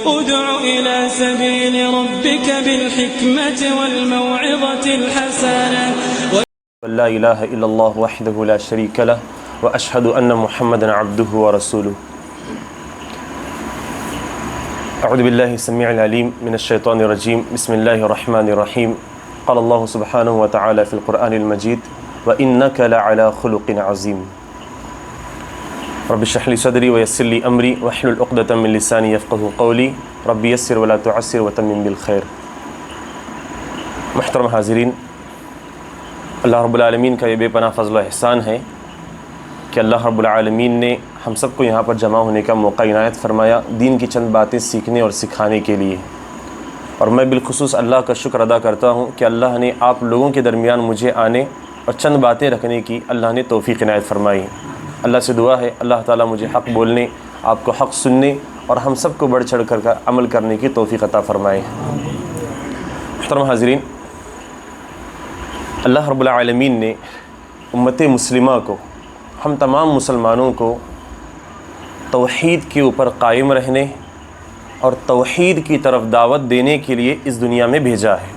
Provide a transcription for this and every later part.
ادع إلى سبيل ربك بالحكمة والموعظة الحسنة. لا إله إلا الله وحده لا شريك له وأشهد أن محمدا عبده ورسوله. أعوذ بالله السميع العليم من الشيطان الرجيم. بسم الله الرحمن الرحيم. قال الله سبحانه وتعالى في القرآن المجيد وإنك لعلى خلق عظيم. رب اشرح لي صدري ويسر لي أمري واحلل عقدة من لساني يفقهوا قولي رب يسر ولا تعسر وتمم بالخير. محترم حاضرین، اللہ رب العالمین کا یہ بے پناہ فضل و احسان ہے کہ اللہ رب العالمین نے ہم سب کو یہاں پر جمع ہونے کا موقع عنایت فرمایا دین کی چند باتیں سیکھنے اور سکھانے کے لیے. اور میں بالخصوص اللہ کا شکر ادا کرتا ہوں کہ اللہ نے آپ لوگوں کے درمیان مجھے آنے اور چند باتیں رکھنے کی اللہ نے توفیق عنایت فرمائی. اللہ سے دعا ہے اللہ تعالیٰ مجھے حق بولنے، آپ کو حق سننے اور ہم سب کو بڑھ چڑھ کر عمل کرنے کی توفیق عطا فرمائے. محترم حاضرین، اللہ رب العالمین نے امت مسلمہ کو، ہم تمام مسلمانوں کو توحید کے اوپر قائم رہنے اور توحید کی طرف دعوت دینے کے لیے اس دنیا میں بھیجا ہے.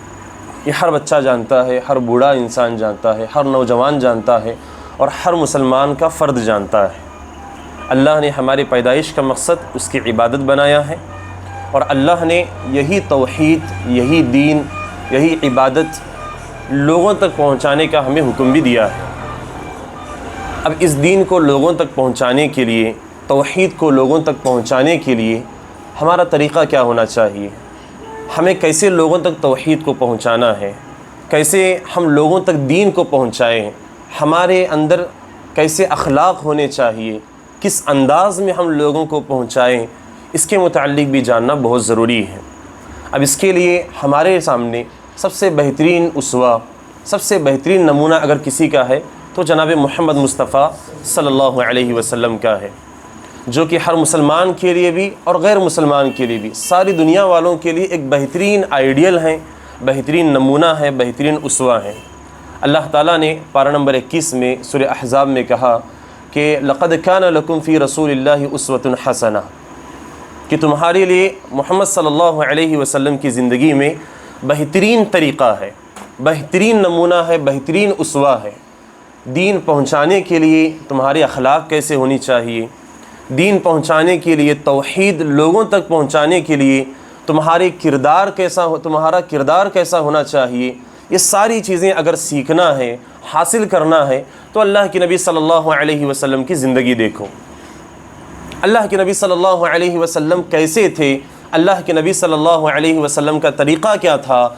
یہ ہر بچہ جانتا ہے، ہر بوڑھا انسان جانتا ہے، ہر نوجوان جانتا ہے اور ہر مسلمان کا فرد جانتا ہے. اللہ نے ہماری پیدائش کا مقصد اس کی عبادت بنایا ہے اور اللہ نے یہی توحید، یہی دین، یہی عبادت لوگوں تک پہنچانے کا ہمیں حکم بھی دیا ہے. اب اس دین کو لوگوں تک پہنچانے کے لیے، توحید کو لوگوں تک پہنچانے کے لیے ہمارا طریقہ کیا ہونا چاہیے؟ ہمیں کیسے لوگوں تک توحید کو پہنچانا ہے؟ کیسے ہم لوگوں تک دین کو پہنچائیں؟ ہمارے اندر کیسے اخلاق ہونے چاہیے؟ کس انداز میں ہم لوگوں کو پہنچائیں؟ اس کے متعلق بھی جاننا بہت ضروری ہے. اب اس کے لیے ہمارے سامنے سب سے بہترین اسوہ، سب سے بہترین نمونہ اگر کسی کا ہے تو جناب محمد مصطفیٰ صلی اللہ علیہ وسلم کا ہے، جو کہ ہر مسلمان کے لیے بھی اور غیر مسلمان کے لیے بھی، ساری دنیا والوں کے لیے ایک بہترین آئیڈیل ہیں، بہترین نمونہ ہے، بہترین اسوہ ہیں. اللہ تعالیٰ نے پارہ نمبر 21 میں سورہ احزاب میں کہا کہ لقد کان لکم فی رسول اللہ اسوۃ حسنہ، کہ تمہارے لیے محمد صلی اللہ علیہ وسلم کی زندگی میں بہترین طریقہ ہے، بہترین نمونہ ہے، بہترین اسوہ ہے. دین پہنچانے کے لیے تمہارے اخلاق کیسے ہونی چاہیے، دین پہنچانے کے لیے، توحید لوگوں تک پہنچانے کے لیے تمہارا کردار کیسا ہونا چاہیے، یہ ساری چیزیں اگر سیکھنا ہے، حاصل کرنا ہے تو اللہ کے نبی صلی اللہ علیہ وسلم کی زندگی دیکھو. اللہ کے نبی صلی اللہ علیہ وسلم کیسے تھے، اللہ کے نبی صلی اللہ علیہ وسلم کا طریقہ کیا تھا،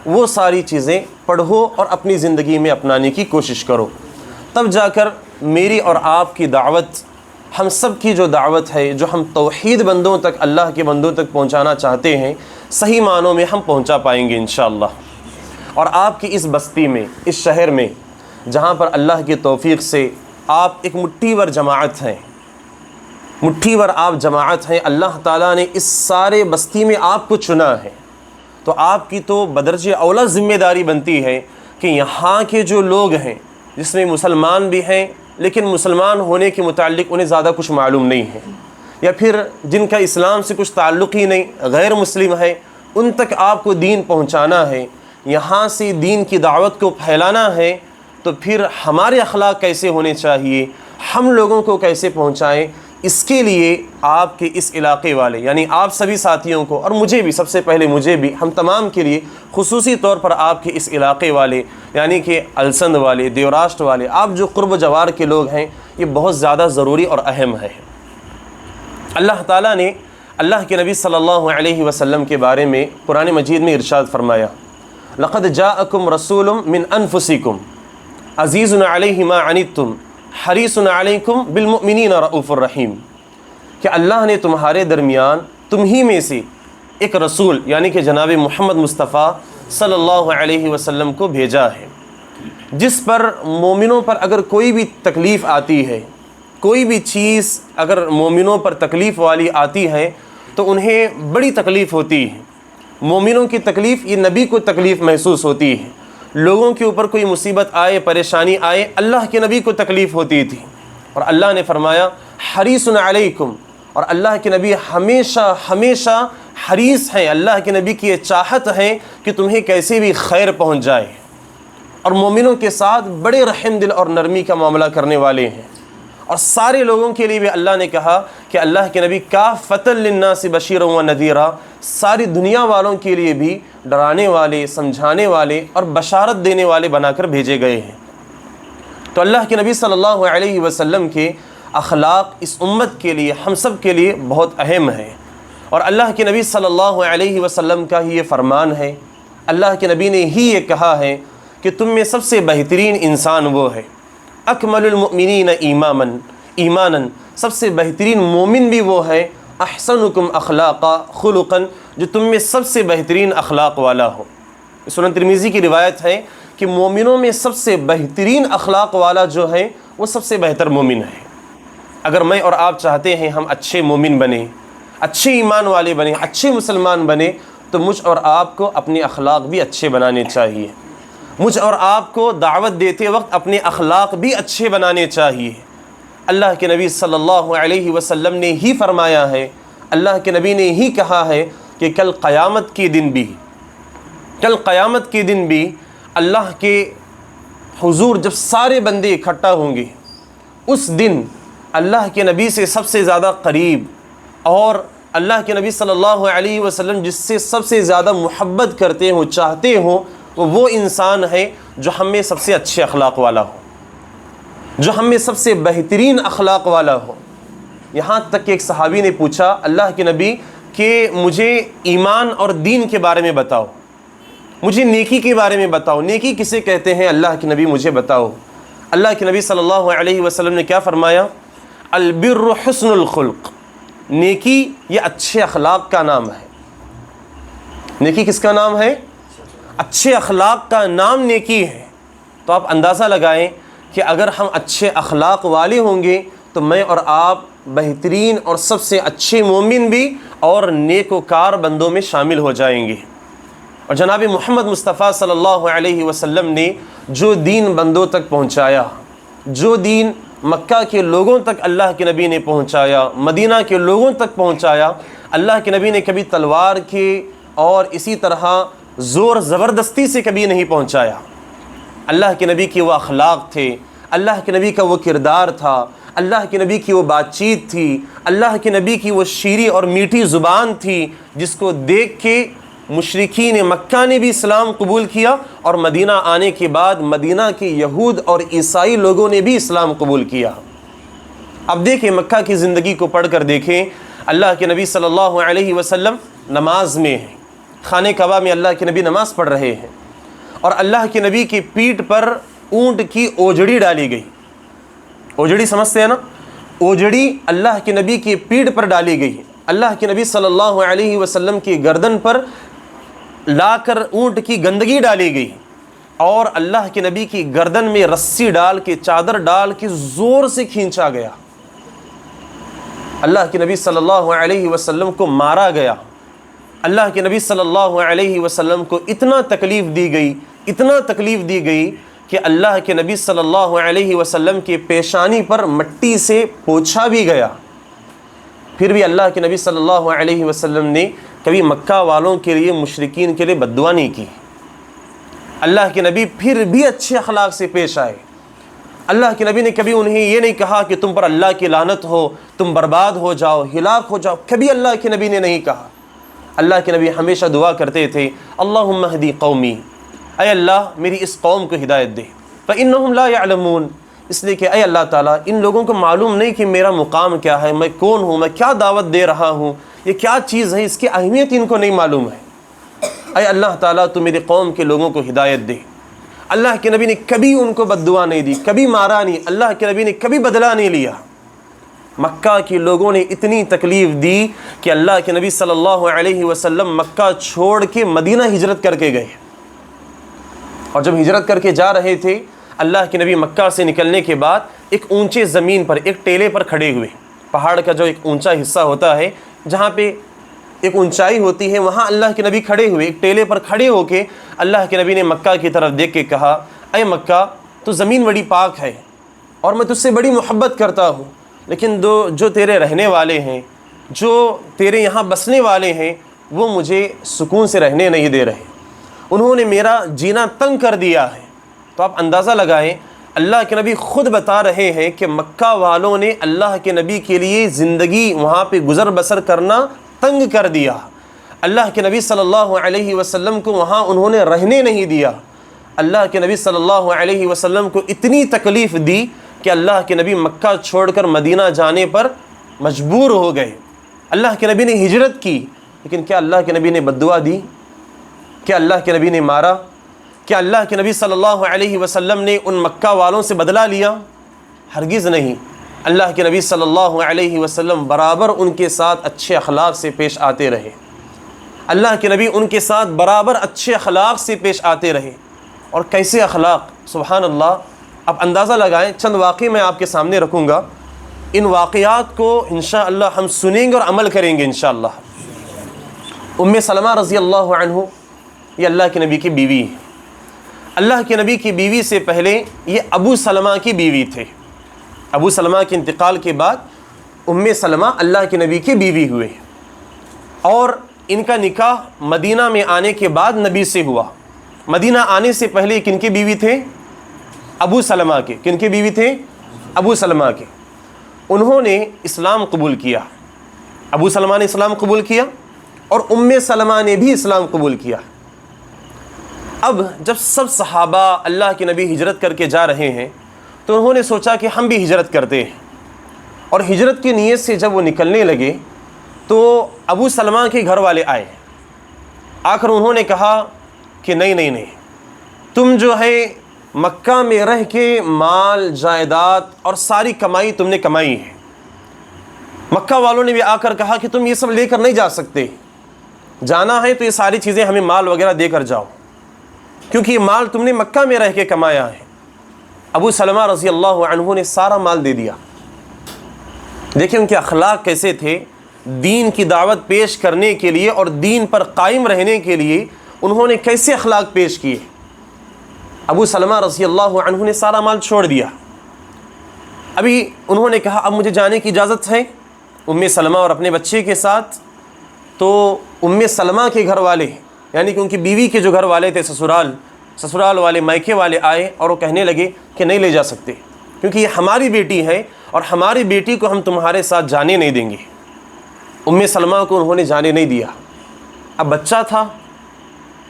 وہ ساری چیزیں پڑھو اور اپنی زندگی میں اپنانے کی کوشش کرو. تب جا کر میری اور آپ کی دعوت، ہم سب کی جو دعوت ہے، جو ہم توحید بندوں تک، اللہ کے بندوں تک پہنچانا چاہتے ہیں، صحیح معنوں میں ہم پہنچا پائیں گے انشاءاللہ. اور آپ کی اس بستی میں، اس شہر میں، جہاں پر اللہ کی توفیق سے آپ ایک مٹھی ور جماعت ہیں، مٹھی ور آپ جماعت ہیں، اللہ تعالیٰ نے اس سارے بستی میں آپ کو چنا ہے، تو آپ کی تو بدرجہ اولا ذمہ داری بنتی ہے کہ یہاں کے جو لوگ ہیں، جس میں مسلمان بھی ہیں لیکن مسلمان ہونے کے متعلق انہیں زیادہ کچھ معلوم نہیں ہے، یا پھر جن کا اسلام سے کچھ تعلق ہی نہیں، غیر مسلم ہے، ان تک آپ کو دین پہنچانا ہے، یہاں سے دین کی دعوت کو پھیلانا ہے. تو پھر ہمارے اخلاق کیسے ہونے چاہیے، ہم لوگوں کو کیسے پہنچائیں، اس کے لیے آپ کے اس علاقے والے، یعنی آپ سبھی ساتھیوں کو، اور مجھے بھی، سب سے پہلے مجھے بھی، ہم تمام کے لیے خصوصی طور پر آپ کے اس علاقے والے، یعنی کہ السند والے، دیوراشٹ والے، آپ جو قرب و جوار کے لوگ ہیں، یہ بہت زیادہ ضروری اور اہم ہے. اللہ تعالیٰ نے اللہ کے نبی صلی اللہ علیہ وسلم کے بارے میں قرآن مجید میں ارشاد فرمایا لقد جاءکم رسول من انفسکم عزیز علیہ ما عنتم حریص علیکم بالمؤمنین رؤوف الرحیم، کہ اللہ نے تمہارے درمیان تم ہی میں سے ایک رسول یعنی کہ جناب محمد مصطفیٰ صلی اللہ علیہ وسلم کو بھیجا ہے، جس پر مومنوں پر اگر کوئی بھی تکلیف آتی ہے، کوئی بھی چیز اگر مومنوں پر تکلیف والی آتی ہے تو انہیں بڑی تکلیف ہوتی ہے. مومنوں کی تکلیف، یہ نبی کو تکلیف محسوس ہوتی ہے. لوگوں کے اوپر کوئی مصیبت آئے، پریشانی آئے، اللہ کے نبی کو تکلیف ہوتی تھی. اور اللہ نے فرمایا حریص علیکم، اور اللہ کے نبی ہمیشہ حریص ہیں، اللہ کے نبی کی یہ چاہت ہے کہ تمہیں کیسے بھی خیر پہنچ جائے، اور مومنوں کے ساتھ بڑے رحم دل اور نرمی کا معاملہ کرنے والے ہیں۔ اور سارے لوگوں کے لیے بھی اللہ نے کہا کہ اللہ کے نبی کافۃ للناس بشیرا و نذیرا، ساری دنیا والوں کے لیے بھی ڈرانے والے، سمجھانے والے اور بشارت دینے والے بنا کر بھیجے گئے ہیں۔ تو اللہ کے نبی صلی اللہ علیہ وسلم کے اخلاق اس امت کے لیے، ہم سب کے لیے بہت اہم ہے، اور اللہ کے نبی صلی اللہ علیہ وسلم کا ہی یہ فرمان ہے، اللہ کے نبی نے ہی یہ کہا ہے کہ تم میں سب سے بہترین انسان وہ ہے، اکمل المؤمنین ایمانا، سب سے بہترین مومن بھی وہ ہے، احسنکم اخلاقا خلقا، جو تم میں سب سے بہترین اخلاق والا ہو۔ سنن ترمذی کی روایت ہے کہ مومنوں میں سب سے بہترین اخلاق والا جو ہے وہ سب سے بہتر مومن ہے۔ اگر میں اور آپ چاہتے ہیں ہم اچھے مومن بنیں، اچھے ایمان والے بنیں، اچھے مسلمان بنیں، تو مجھ اور آپ کو اپنے اخلاق بھی اچھے بنانے چاہیے۔ مجھ اور آپ کو دعوت دیتے وقت اپنے اخلاق بھی اچھے بنانے چاہیے۔ اللہ کے نبی صلی اللہ علیہ وسلم نے ہی فرمایا ہے، اللہ کے نبی نے ہی کہا ہے کہ کل قیامت کے دن بھی اللہ کے حضور جب سارے بندے اکٹھا ہوں گے، اس دن اللہ کے نبی سے سب سے زیادہ قریب اور اللہ کے نبی صلی اللہ علیہ وسلم جس سے سب سے زیادہ محبت کرتے ہوں، چاہتے ہوں، وہ انسان ہے جو ہم میں سب سے اچھے اخلاق والا ہو، جو ہم میں سب سے بہترین اخلاق والا ہو۔ یہاں تک کہ ایک صحابی نے پوچھا اللہ کے نبی کہ مجھے ایمان اور دین کے بارے میں بتاؤ، مجھے نیکی کے بارے میں بتاؤ، نیکی کسے کہتے ہیں اللہ کے نبی مجھے بتاؤ۔ اللہ کے نبی صلی اللہ علیہ وسلم نے کیا فرمایا؟ البر حسن الخلق، نیکی یہ اچھے اخلاق کا نام ہے۔ نیکی کس کا نام ہے؟ اچھے اخلاق کا نام نیکی ہے۔ تو آپ اندازہ لگائیں کہ اگر ہم اچھے اخلاق والے ہوں گے تو میں اور آپ بہترین اور سب سے اچھے مومن بھی اور نیک و کار بندوں میں شامل ہو جائیں گے۔ اور جناب محمد مصطفیٰ صلی اللہ علیہ وسلم نے جو دین بندوں تک پہنچایا، جو دین مکہ کے لوگوں تک اللہ کے نبی نے پہنچایا، مدینہ کے لوگوں تک پہنچایا، اللہ کے نبی نے کبھی تلوار کے اور اسی طرح زور زبردستی سے کبھی نہیں پہنچایا۔ اللہ کے نبی کے وہ اخلاق تھے، اللہ کے نبی کا وہ کردار تھا، اللہ کے نبی کی وہ بات چیت تھی، اللہ کے نبی کی وہ شیریں اور میٹھی زبان تھی جس کو دیکھ کے مشرکین مکہ نے بھی اسلام قبول کیا، اور مدینہ آنے کے بعد مدینہ کے یہود اور عیسائی لوگوں نے بھی اسلام قبول کیا۔ اب دیکھیں مکہ کی زندگی کو پڑھ کر دیکھیں، اللہ کے نبی صلی اللہ علیہ وسلم نماز میں ہیں، خانہ کعبہ میں اللہ کے نبی نماز پڑھ رہے ہیں، اور اللہ کے نبی کی پیٹھ پر اونٹ کی اوجڑی ڈالی گئی۔ اوجڑی سمجھتے ہیں نا؟ اوجڑی اللہ کے نبی کی پیٹھ پر ڈالی گئی، اللہ کے نبی صلی اللہ علیہ وسلم کی گردن پر لا کر اونٹ کی گندگی ڈالی گئی، اور اللہ کے نبی کی گردن میں رسی ڈال کے، چادر ڈال کے زور سے کھینچا گیا، اللہ کے نبی صلی اللہ علیہ وسلم کو مارا گیا، اللہ کے نبی صلی اللہ علیہ وسلم کو اتنا تکلیف دی گئی کہ اللہ کے نبی صلی اللہ علیہ وسلم کے پیشانی پر مٹی سے پوچھا بھی گیا۔ پھر بھی اللہ کے نبی صلی اللہ علیہ وسلم نے کبھی مکہ والوں کے لیے، مشرکین کے لیے بد دعا نہیں کی۔ اللہ کے نبی پھر بھی اچھے اخلاق سے پیش آئے۔ اللہ کے نبی نے کبھی انہیں یہ نہیں کہا کہ تم پر اللہ کی لعنت ہو، تم برباد ہو جاؤ، ہلاک ہو جاؤ، کبھی اللہ کے نبی نے نہیں کہا۔ اللہ کے نبی ہمیشہ دعا کرتے تھے، اللہم اہدی قومی، اے اللہ میری اس قوم کو ہدایت دے، فإنہم لا یعلمون، اس لیے کہ اے اللہ تعالیٰ ان لوگوں کو معلوم نہیں کہ میرا مقام کیا ہے، میں کون ہوں، میں کیا دعوت دے رہا ہوں، یہ کیا چیز ہے، اس کی اہمیت ان کو نہیں معلوم ہے۔ اے اللہ تعالیٰ تو میری قوم کے لوگوں کو ہدایت دے۔ اللہ کے نبی نے کبھی ان کو بد دعا نہیں دی، کبھی مارا نہیں، اللہ کے نبی نے کبھی بدلہ نہیں لیا۔ مکہ کے لوگوں نے اتنی تکلیف دی کہ اللہ کے نبی صلی اللہ علیہ وسلم مکہ چھوڑ کے مدینہ ہجرت کر کے گئے، اور جب ہجرت کر کے جا رہے تھے اللہ کے نبی مکہ سے نکلنے کے بعد ایک اونچے زمین پر، ایک ٹیلے پر کھڑے ہوئے، پہاڑ کا جو ایک اونچا حصہ ہوتا ہے جہاں پہ ایک اونچائی ہوتی ہے، وہاں اللہ کے نبی کھڑے ہوئے، ایک ٹیلے پر کھڑے ہو کے اللہ کے نبی نے مکہ کی طرف دیکھ کے کہا، اے مکہ تو زمین بڑی پاک ہے اور میں تجھ سے بڑی محبت کرتا ہوں، لیکن جو تیرے رہنے والے ہیں، جو تیرے یہاں بسنے والے ہیں، وہ مجھے سکون سے رہنے نہیں دے رہے، انہوں نے میرا جینا تنگ کر دیا ہے۔ تو آپ اندازہ لگائیں، اللہ کے نبی خود بتا رہے ہیں کہ مکہ والوں نے اللہ کے نبی کے لیے زندگی وہاں پہ گزر بسر کرنا تنگ کر دیا، اللہ کے نبی صلی اللہ علیہ وسلم کو وہاں انہوں نے رہنے نہیں دیا، اللہ کے نبی صلی اللہ علیہ وسلم کو اتنی تکلیف دی کہ اللہ کے نبی مکہ چھوڑ کر مدینہ جانے پر مجبور ہو گئے۔ اللہ کے نبی نے ہجرت کی، لیکن کیا اللہ کے نبی نے بد دعا دی؟ کیا اللہ کے نبی نے مارا؟ کیا اللہ کے نبی صلی اللہ علیہ وسلم نے ان مکہ والوں سے بدلہ لیا؟ ہرگز نہیں۔ اللہ کے نبی صلی اللہ علیہ وسلم برابر ان کے ساتھ اچھے اخلاق سے پیش آتے رہے، اللہ کے نبی ان کے ساتھ برابر اچھے اخلاق سے پیش آتے رہے۔ اور کیسے اخلاق، سبحان اللہ! اب اندازہ لگائیں، چند واقعے میں آپ کے سامنے رکھوں گا، ان واقعات کو انشاءاللہ ہم سنیں گے اور عمل کریں گے انشاءاللہ۔ ام سلمہ رضی اللہ عنہ یہ اللہ کے نبی کی بیوی ہے۔ اللہ کے نبی کی بیوی سے پہلے یہ ابو سلمہ کی بیوی تھے۔ ابو سلمہ کے انتقال کے بعد ام سلمہ اللہ کے نبی کی بیوی ہوئے، اور ان کا نکاح مدینہ میں آنے کے بعد نبی سے ہوا۔ مدینہ آنے سے پہلے کن کے بیوی تھے؟ ابو سلمہ کے۔ کن کے بیوی تھے؟ ابو سلمہ کے۔ انہوں نے اسلام قبول کیا، ابو سلمہ نے اسلام قبول کیا اور ام سلمہ نے بھی اسلام قبول کیا۔ اب جب سب صحابہ اللہ کے نبی ہجرت کر کے جا رہے ہیں تو انہوں نے سوچا کہ ہم بھی ہجرت کرتے ہیں، اور ہجرت کی نیت سے جب وہ نکلنے لگے تو ابو سلمہ کے گھر والے آئے، آ کر انہوں نے کہا کہ نہیں، تم جو ہے مکہ میں رہ کے مال جائیداد اور ساری کمائی تم نے کمائی ہے۔ مکہ والوں نے بھی آ کر کہا کہ تم یہ سب لے کر نہیں جا سکتے، جانا ہے تو یہ ساری چیزیں ہمیں مال وغیرہ دے کر جاؤ، کیونکہ یہ مال تم نے مکہ میں رہ کے کمایا ہے۔ ابو سلمہ رضی اللہ عنہ نے سارا مال دے دیا۔ دیکھیں ان کے اخلاق کیسے تھے، دین کی دعوت پیش کرنے کے لیے اور دین پر قائم رہنے کے لیے انہوں نے کیسے اخلاق پیش کیے۔ ابو سلمہ رضی اللہ عنہ نے سارا مال چھوڑ دیا۔ ابھی انہوں نے کہا اب مجھے جانے کی اجازت ہے ام سلمہ اور اپنے بچے کے ساتھ۔ تو ام سلمہ کے گھر والے، یعنی کہ ان کی بیوی کے جو گھر والے تھے، سسرال والے، میکے والے آئے اور وہ کہنے لگے کہ نہیں لے جا سکتے، کیونکہ یہ ہماری بیٹی ہے اور ہماری بیٹی کو ہم تمہارے ساتھ جانے نہیں دیں گے۔ ام سلمہ کو انہوں نے جانے نہیں دیا۔ اب بچہ تھا،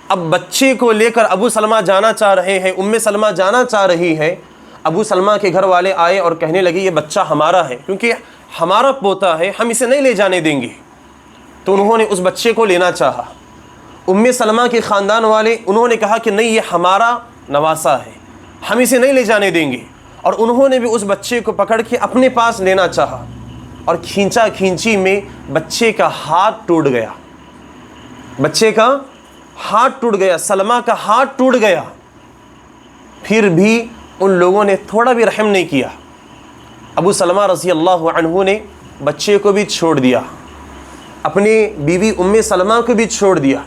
اب بچے کو لے کر ابو سلمہ جانا چاہ رہے ہیں، ام سلمہ جانا چاہ رہی ہے۔ ابو سلمہ کے گھر والے آئے اور کہنے لگے یہ بچہ ہمارا ہے، کیونکہ ہمارا پوتا ہے، ہم اسے نہیں لے جانے دیں گے۔ تو انہوں نے اس بچے کو لینا چاہا۔ ام سلمہ کے خاندان والے انہوں نے کہا کہ نہیں، یہ ہمارا نواسا ہے، ہم اسے نہیں لے جانے دیں گے، اور انہوں نے بھی اس بچے کو پکڑ کے اپنے پاس لینا چاہا، اور کھینچا کھینچی میں بچے کا ہاتھ ٹوٹ گیا، بچے کا ہاتھ ٹوٹ گیا، سلمہ کا ہاتھ ٹوٹ گیا۔ پھر بھی ان لوگوں نے تھوڑا بھی رحم نہیں کیا۔ ابو سلمہ رضی اللہ عنہ نے بچے کو بھی چھوڑ دیا، اپنی بیوی ام سلمہ کو بھی چھوڑ دیا،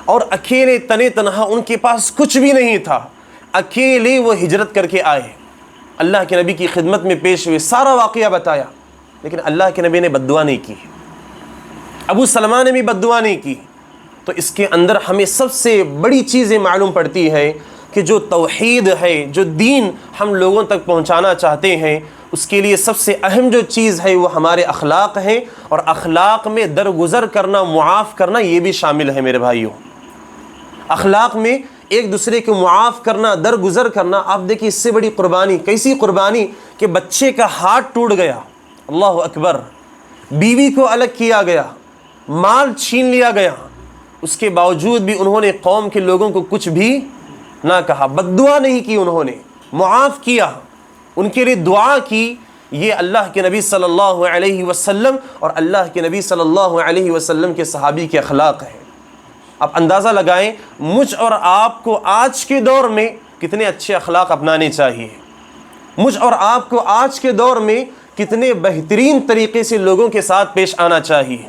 اور اکیلے تنے تنہا، ان کے پاس کچھ بھی نہیں تھا، اکیلے وہ ہجرت کر کے آئے، اللہ کے نبی کی خدمت میں پیش ہوئے، سارا واقعہ بتایا۔ لیکن اللہ کے نبی نے بد دعا نہیں کی، ابو سلمہ نے بھی بد دعا نہیں کی۔ تو اس کے اندر ہمیں سب سے بڑی چیزیں معلوم پڑتی ہے کہ جو توحید ہے، جو دین ہم لوگوں تک پہنچانا چاہتے ہیں، اس کے لیے سب سے اہم جو چیز ہے وہ ہمارے اخلاق ہیں، اور اخلاق میں درگزر کرنا، معاف کرنا، یہ بھی شامل ہے میرے بھائیوں۔ اخلاق میں ایک دوسرے کو معاف کرنا، درگزر کرنا۔ آپ دیکھیں اس سے بڑی قربانی، کیسی قربانی کہ بچے کا ہاتھ ٹوٹ گیا، اللہ اکبر، بیوی کو الگ کیا گیا، مال چھین لیا گیا، اس کے باوجود بھی انہوں نے قوم کے لوگوں کو کچھ بھی نہ کہا، بد دعا نہیں کی، انہوں نے معاف کیا، ان کے لیے دعا کی۔ یہ اللہ کے نبی صلی اللہ علیہ وسلم اور اللہ کے نبی صلی اللہ علیہ وسلم کے صحابی کے اخلاق ہیں۔ اب اندازہ لگائیں مجھ اور آپ کو آج کے دور میں کتنے اچھے اخلاق اپنانے چاہیے، مجھ اور آپ کو آج کے دور میں کتنے بہترین طریقے سے لوگوں کے ساتھ پیش آنا چاہیے۔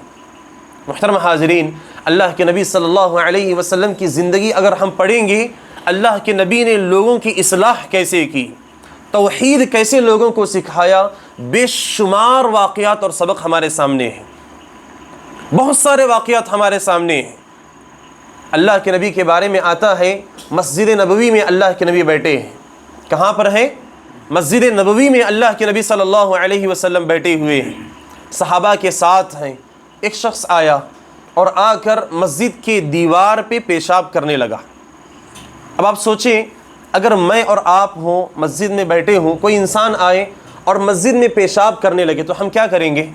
محترم حاضرین، اللہ کے نبی صلی اللہ علیہ وسلم کی زندگی اگر ہم پڑھیں گے، اللہ کے نبی نے لوگوں کی اصلاح کیسے کی، توحید کیسے لوگوں کو سکھایا، بے شمار واقعات اور سبق ہمارے سامنے ہیں۔ بہت سارے واقعات ہمارے سامنے ہیں. اللہ کے نبی کے بارے میں آتا ہے مسجد نبوی میں اللہ کے نبی بیٹھے ہیں. کہاں پر ہیں؟ مسجد نبوی میں اللہ کے نبی صلی اللہ علیہ وسلم بیٹھے ہوئے ہیں، صحابہ کے ساتھ ہیں. ایک شخص آیا اور آ کر مسجد کے دیوار پہ پیشاب کرنے لگا. اب آپ سوچیں، اگر میں اور آپ ہوں، مسجد میں بیٹھے ہوں، کوئی انسان آئے اور مسجد میں پیشاب کرنے لگے تو ہم کیا کریں گے؟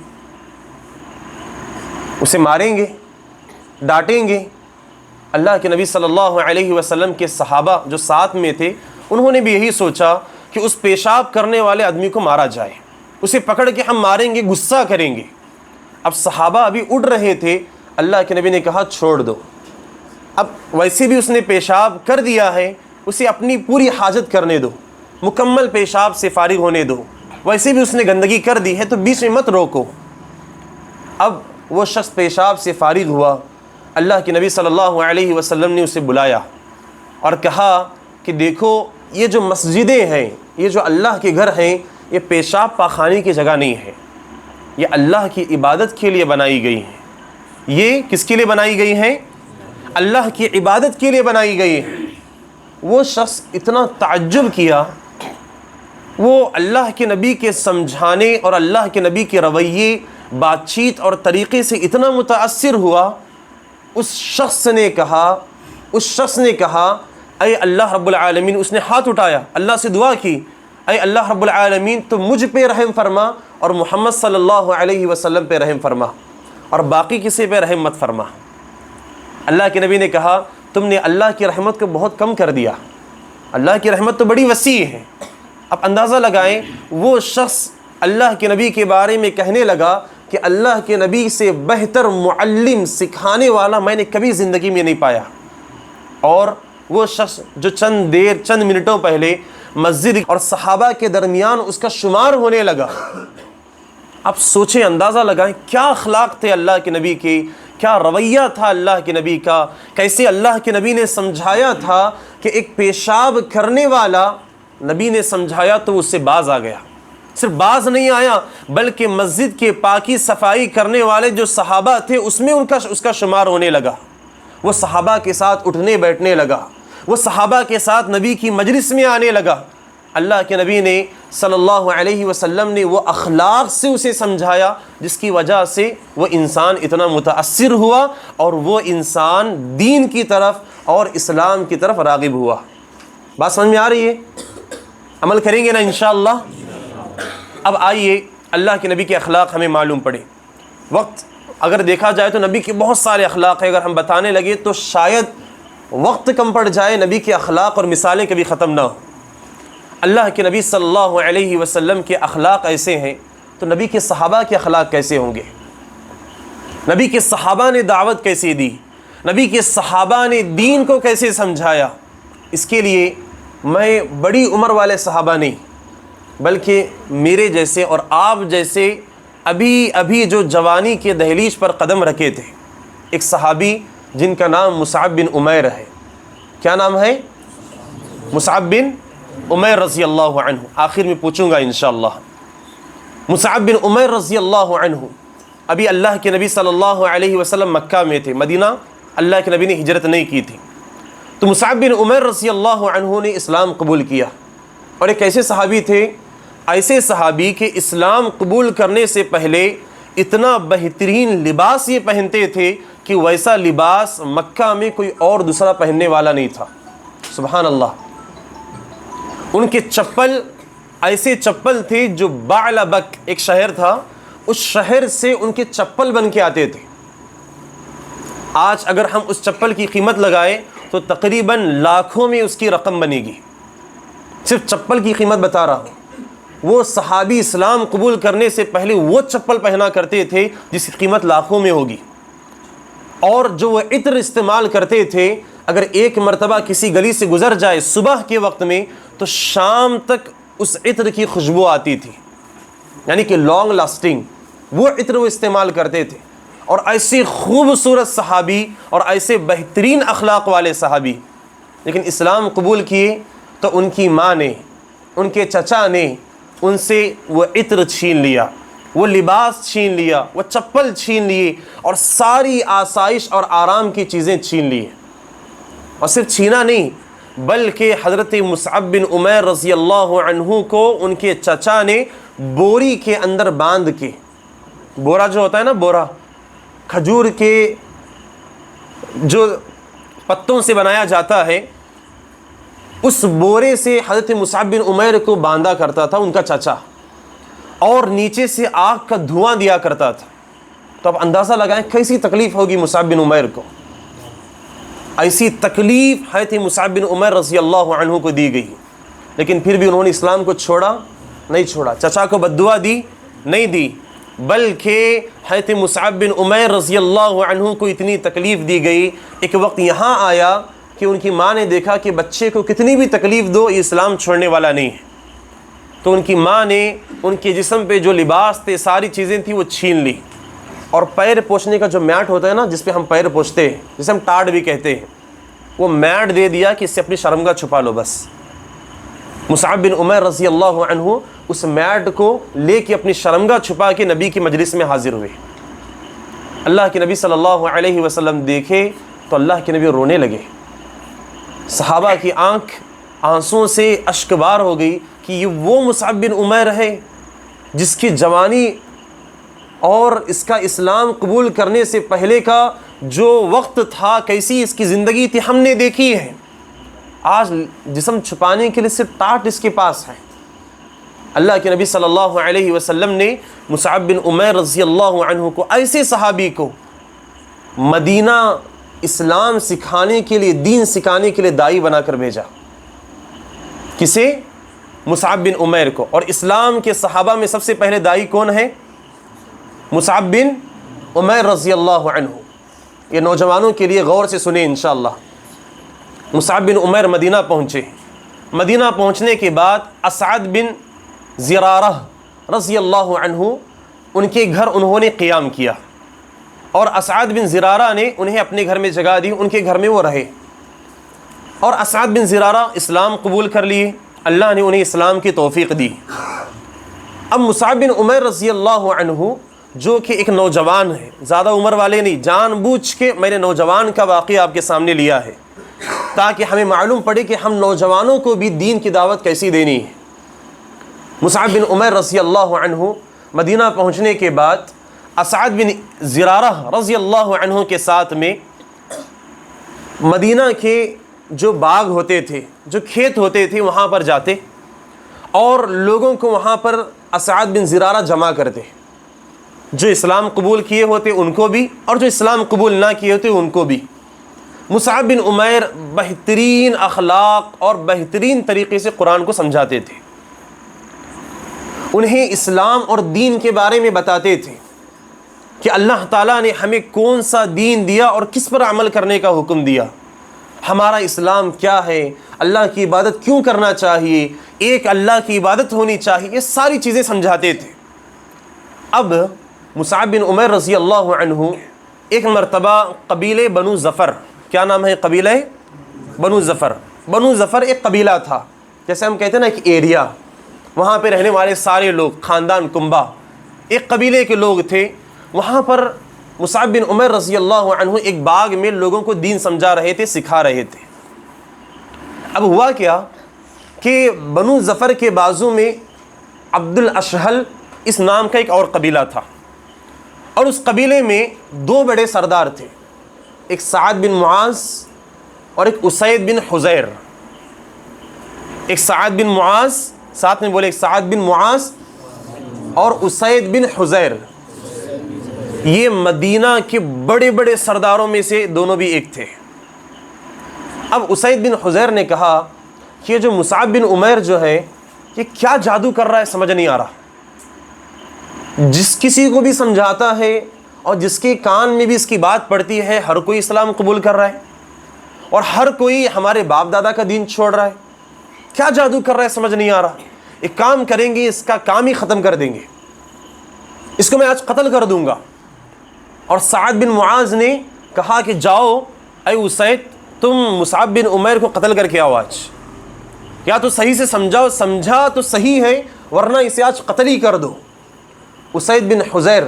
اسے ماریں گے، ڈانٹیں گے؟ اللہ کے نبی صلی اللہ علیہ وسلم کے صحابہ جو ساتھ میں تھے انہوں نے بھی یہی سوچا کہ اس پیشاب کرنے والے آدمی کو مارا جائے، اسے پکڑ کے ہم ماریں گے، غصہ کریں گے. اب صحابہ ابھی اڑ رہے تھے، اللہ کے نبی نے کہا چھوڑ دو. اب ویسے بھی اس نے پیشاب کر دیا ہے، اسے اپنی پوری حاجت کرنے دو، مکمل پیشاب سے فارغ ہونے دو. ویسے بھی اس نے گندگی کر دی ہے تو بیچ میں مت روکو. اب وہ شخص پیشاب سے فارغ ہوا. اللہ کے نبی صلی اللہ علیہ وسلم نے اسے بلایا اور کہا کہ دیکھو، یہ جو مسجدیں ہیں، یہ جو اللہ کے گھر ہیں، یہ پیشاب پاخانے کی جگہ نہیں ہے، یہ اللہ کی عبادت کے لیے بنائی گئی ہیں. یہ کس کے لیے بنائی گئی ہیں؟ اللہ کی عبادت کے لیے بنائی گئی ہیں. وہ شخص اتنا تعجب کیا، وہ اللہ کے نبی کے سمجھانے اور اللہ کے نبی کے رویے، بات چیت اور طریقے سے اتنا متاثر ہوا. اس شخص نے کہا اے اللہ رب العالمین، اس نے ہاتھ اٹھایا، اللہ سے دعا کی، اے اللہ رب العالمین تو مجھ پہ رحم فرما اور محمد صلی اللہ علیہ وسلم پہ رحم فرما اور باقی کسی پہ رحم مت فرما. اللہ کے نبی نے کہا تم نے اللہ کی رحمت کو بہت کم کر دیا، اللہ کی رحمت تو بڑی وسیع ہے. اب اندازہ لگائیں، وہ شخص اللہ کے نبی کے بارے میں کہنے لگا کہ اللہ کے نبی سے بہتر معلم، سکھانے والا میں نے کبھی زندگی میں نہیں پایا. اور وہ شخص جو چند منٹوں پہلے مسجد اور صحابہ کے درمیان اس کا شمار ہونے لگا. اب سوچیں، اندازہ لگائیں کیا اخلاق تھے اللہ کے نبی کے، کیا رویہ تھا اللہ کے نبی کا، کیسے اللہ کے نبی نے سمجھایا تھا کہ ایک پیشاب کرنے والا، نبی نے سمجھایا تو اس سے باز آ گیا. صرف باز نہیں آیا بلکہ مسجد کے پاکی صفائی کرنے والے جو صحابہ تھے اس میں اس کا شمار ہونے لگا. وہ صحابہ کے ساتھ اٹھنے بیٹھنے لگا، وہ صحابہ کے ساتھ نبی کی مجلس میں آنے لگا. اللہ کے نبی نے صلی اللہ علیہ وسلم نے وہ اخلاق سے اسے سمجھایا جس کی وجہ سے وہ انسان اتنا متاثر ہوا اور وہ انسان دین کی طرف اور اسلام کی طرف راغب ہوا. بات سمجھ میں آ رہی ہے؟ عمل کریں گے نا انشاءاللہ؟ اب آئیے اللہ کے نبی کے اخلاق ہمیں معلوم پڑے. وقت اگر دیکھا جائے تو نبی کے بہت سارے اخلاق ہیں، اگر ہم بتانے لگے تو شاید وقت کم پڑ جائے، نبی کے اخلاق اور مثالیں کبھی ختم نہ ہو. اللہ کے نبی صلی اللہ علیہ وسلم کے اخلاق ایسے ہیں تو نبی کے صحابہ کے اخلاق کیسے ہوں گے؟ نبی کے صحابہ نے دعوت کیسے دی؟ نبی کے صحابہ نے دین کو کیسے سمجھایا؟ اس کے لیے میں بڑی عمر والے صحابہ نہیں بلکہ میرے جیسے اور آپ جیسے ابھی جو جوانی کے دہلیز پر قدم رکھے تھے، ایک صحابی جن کا نام مصعب بن عمیر ہے. کیا نام ہے؟ مصعب بن عمیر رضی اللہ عنہ. آخر میں پوچھوں گا انشاءاللہ. مصعب بن عمیر رضی اللہ عنہ، ابھی اللہ کے نبی صلی اللہ علیہ وسلم مکہ میں تھے، مدینہ اللہ کے نبی نے ہجرت نہیں کی تھی. تو مصعب بن عمیر رضی اللہ عنہ نے اسلام قبول کیا. اور ایک ایسے صحابی تھے، ایسے صحابی کہ اسلام قبول کرنے سے پہلے اتنا بہترین لباس یہ پہنتے تھے کہ ویسا لباس مکہ میں کوئی اور دوسرا پہننے والا نہیں تھا. سبحان اللہ. ان کے چپل ایسے چپل تھے جو بعلبک ایک شہر تھا، اس شہر سے ان کے چپل بن کے آتے تھے. آج اگر ہم اس چپل کی قیمت لگائیں تو تقریباً لاکھوں میں اس کی رقم بنے گی. صرف چپل کی قیمت بتا رہا ہوں. وہ صحابی اسلام قبول کرنے سے پہلے وہ چپل پہنا کرتے تھے جس کی قیمت لاکھوں میں ہوگی. اور جو وہ عطر استعمال کرتے تھے، اگر ایک مرتبہ کسی گلی سے گزر جائے صبح کے وقت میں تو شام تک اس عطر کی خوشبو آتی تھی، یعنی کہ لانگ لاسٹنگ وہ عطر وہ استعمال کرتے تھے. اور ایسے خوبصورت صحابی اور ایسے بہترین اخلاق والے صحابی، لیکن اسلام قبول کیے تو ان کی ماں نے، ان کے چچا نے ان سے وہ عطر چھین لیا. وہ لباس چھین لیا، وہ چپل چھین لیے، اور ساری آسائش اور آرام کی چیزیں چھین لی۔ اور صرف چھینا نہیں بلکہ حضرت مصعب بن عمیر رضی اللہ عنہ کو ان کے چچا نے بوری کے اندر باندھ کے، بورا جو ہوتا ہے نا، بورا کھجور کے جو پتوں سے بنایا جاتا ہے، اس بورے سے حضرت مصعب بن عمیر کو باندھا کرتا تھا ان کا چچا، اور نیچے سے آگ کا دھواں دیا کرتا تھا۔ تو اب اندازہ لگائیں کیسی تکلیف ہوگی مصعب بن عمیر کو۔ ایسی تکلیف حضرت مصعب بن عمیر رضی اللہ عنہ کو دی گئی، لیکن پھر بھی انہوں نے اسلام کو چھوڑا نہیں چھوڑا، چچا کو بد دعا دی نہیں دی، بلکہ حضرت مصعب بن عمیر رضی اللہ عنہ کو اتنی تکلیف دی گئی، ایک وقت یہاں آیا کہ ان کی ماں نے دیکھا کہ بچے کو کتنی بھی تکلیف دو یہ اسلام چھوڑنے والا نہیں ہے، تو ان کی ماں نے ان کے جسم پہ جو لباس تھے، ساری چیزیں تھیں، وہ چھین لی، اور پیر پوچھنے کا جو میٹ ہوتا ہے نا، جس پہ ہم پیر پوچھتے ہیں، جسے ہم ٹاڈ بھی کہتے ہیں، وہ میٹ دے دیا کہ اس سے اپنی شرمگاہ چھپا لو بس۔ مصعب بن عمیر رضی اللہ عنہ اس میٹ کو لے کے اپنی شرمگاہ چھپا کے نبی کی مجلس میں حاضر ہوئے۔ اللہ کے نبی صلی اللہ علیہ وسلم دیکھے تو اللہ کے نبی رونے لگے، صحابہ کی آنکھ آنسوں سے اشکبار ہو گئی کہ یہ وہ مصعب بن عمیر ہے جس کی جوانی اور اس کا اسلام قبول کرنے سے پہلے کا جو وقت تھا، کیسی اس کی زندگی تھی، ہم نے دیکھی ہے۔ آج جسم چھپانے کے لیے صرف ٹاٹ اس کے پاس ہے۔ اللہ کے نبی صلی اللہ علیہ وسلم نے مصعب بن عمیر رضی اللہ عنہ کو، ایسے صحابی کو، مدینہ اسلام سکھانے کے لیے، دین سکھانے کے لیے داعی بنا کر بھیجا۔ کسے؟ مصعب بن عمیر کو۔ اور اسلام کے صحابہ میں سب سے پہلے داعی کون ہے؟ مصعب بن عمیر رضی اللہ عنہ۔ یہ نوجوانوں کے لیے غور سے سنیں انشاءاللہ۔ مصعب بن عمیر مدینہ پہنچے۔ مدینہ پہنچنے کے بعد اسعد بن زرارہ رضی اللہ عنہ ان کے گھر انہوں نے قیام کیا، اور اسعد بن زرارہ نے انہیں اپنے گھر میں جگہ دی، ان کے گھر میں وہ رہے، اور اسعد بن زرارہ اسلام قبول کر لیے، اللہ نے انہیں اسلام کی توفیق دی۔ اب مصعب بن عمیر رضی اللہ عنہ جو کہ ایک نوجوان ہے، زیادہ عمر والے نہیں، جان بوجھ کے میں نے نوجوان کا واقعہ آپ کے سامنے لیا ہے تاکہ ہمیں معلوم پڑے کہ ہم نوجوانوں کو بھی دین کی دعوت کیسی دینی ہے۔ مصعب بن عمیر رضی اللہ عنہ مدینہ پہنچنے کے بعد اسعد بن زرارہ رضی اللہ عنہ کے ساتھ میں مدینہ کے جو باغ ہوتے تھے، جو کھیت ہوتے تھے، وہاں پر جاتے اور لوگوں کو وہاں پر اسعد بن زرارہ جمع کرتے، جو اسلام قبول کیے ہوتے ان کو بھی، اور جو اسلام قبول نہ کیے ہوتے ان کو بھی۔ مصعب بن عمیر بہترین اخلاق اور بہترین طریقے سے قرآن کو سمجھاتے تھے، انہیں اسلام اور دین کے بارے میں بتاتے تھے کہ اللہ تعالیٰ نے ہمیں کون سا دین دیا اور کس پر عمل کرنے کا حکم دیا، ہمارا اسلام کیا ہے، اللہ کی عبادت کیوں کرنا چاہیے، ایک اللہ کی عبادت ہونی چاہیے، یہ ساری چیزیں سمجھاتے تھے۔ اب مصعب بن عمیر رضی اللہ عنہ ایک مرتبہ قبیلے بنو ظفر، کیا نام ہے قبیلہ؟ بنو ظفر۔ بنو ظفر ایک قبیلہ تھا، جیسے ہم کہتے ہیں نا ایک ایریا، وہاں پہ رہنے والے سارے لوگ، خاندان کنبہ، ایک قبیلے کے لوگ تھے۔ وہاں پر مصعب بن عمیر رضی اللہ عنہ ایک باغ میں لوگوں کو دین سمجھا رہے تھے، سکھا رہے تھے۔ اب ہوا کیا کہ بنو ظفر کے بازو میں عبد الاشہل اس نام کا ایک اور قبیلہ تھا، اور اس قبیلے میں دو بڑے سردار تھے، ایک سعد بن معاذ اور ایک اسید بن حضیر۔ ایک سعد بن معاذ، ساتھ میں بولے، ایک سعد بن معاذ اور اسید بن حضیر، یہ مدینہ کے بڑے بڑے سرداروں میں سے دونوں بھی ایک تھے۔ اب اسید بن حضیر نے کہا کہ یہ جو مصعب بن عمیر جو ہے یہ کیا جادو کر رہا ہے، سمجھ نہیں آ رہا۔ جس کسی کو بھی سمجھاتا ہے اور جس کے کان میں بھی اس کی بات پڑتی ہے، ہر کوئی اسلام قبول کر رہا ہے اور ہر کوئی ہمارے باپ دادا کا دین چھوڑ رہا ہے، کیا جادو کر رہا ہے سمجھ نہیں آ رہا۔ ایک کام کریں گے، اس کا کام ہی ختم کر دیں گے، اس کو میں آج قتل کر دوں گا۔ اور سعد بن معاذ نے کہا کہ جاؤ اے اسید، تم مصعب بن عمیر کو قتل کر کے آؤ آج، یا تو صحیح سے سمجھاؤ، سمجھا تو صحیح ہے ورنہ اسے آج قتل ہی کر دو۔ اسید بن حضیر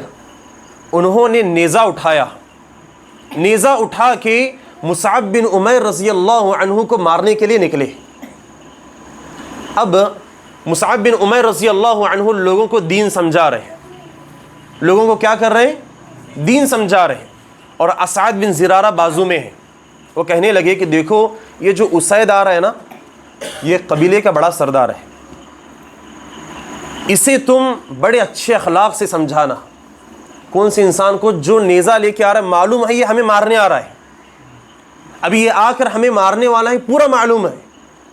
انہوں نے نیزہ اٹھایا، نیزہ اٹھا کے مصعب بن عمیر رضی اللہ عنہ کو مارنے کے لیے نکلے۔ اب مصعب بن عمیر رضی اللہ عنہ لوگوں کو دین سمجھا رہے ہیں، لوگوں کو کیا کر رہے ہیں؟ دین سمجھا رہے ہیں۔ اور اسعد بن زرارہ بازو میں ہیں، وہ کہنے لگے کہ دیکھو یہ جو اسید آ رہا ہے نا، یہ قبیلے کا بڑا سردار ہے، اسے تم بڑے اچھے اخلاق سے سمجھانا۔ کون سے انسان کو؟ جو نیزہ لے کے آ رہا ہے، معلوم ہے یہ ہمیں مارنے آ رہا ہے، ابھی یہ آ کر ہمیں مارنے والا ہے، پورا معلوم ہے،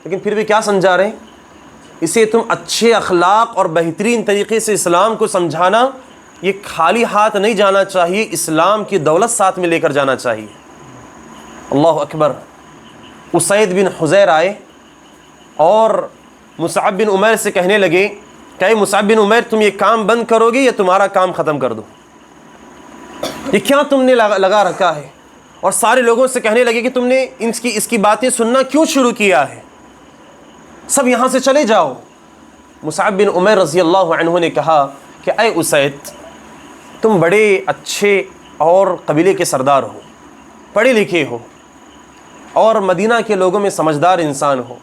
لیکن پھر بھی کیا سمجھا رہے ہیں؟ اسے تم اچھے اخلاق اور بہترین طریقے سے اسلام کو سمجھانا، یہ خالی ہاتھ نہیں جانا چاہیے، اسلام کی دولت ساتھ میں لے کر جانا چاہیے۔ اللہ اکبر۔ اسید بن حضیر آئے اور مصعب بن عمیر سے کہنے لگے کہ مصعب بن عمیر تم یہ کام بند کرو گے یا تمہارا کام ختم کر دو؟ یہ کیا تم نے لگا رکھا ہے؟ اور سارے لوگوں سے کہنے لگے کہ تم نے اس کی باتیں سننا کیوں شروع کیا ہے؟ سب یہاں سے چلے جاؤ۔ مصعب بن عمیر رضی اللہ عنہ نے کہا کہ اے اسید، تم بڑے اچھے اور قبیلے کے سردار ہو، پڑھے لکھے ہو اور مدینہ کے لوگوں میں سمجھدار انسان ہو،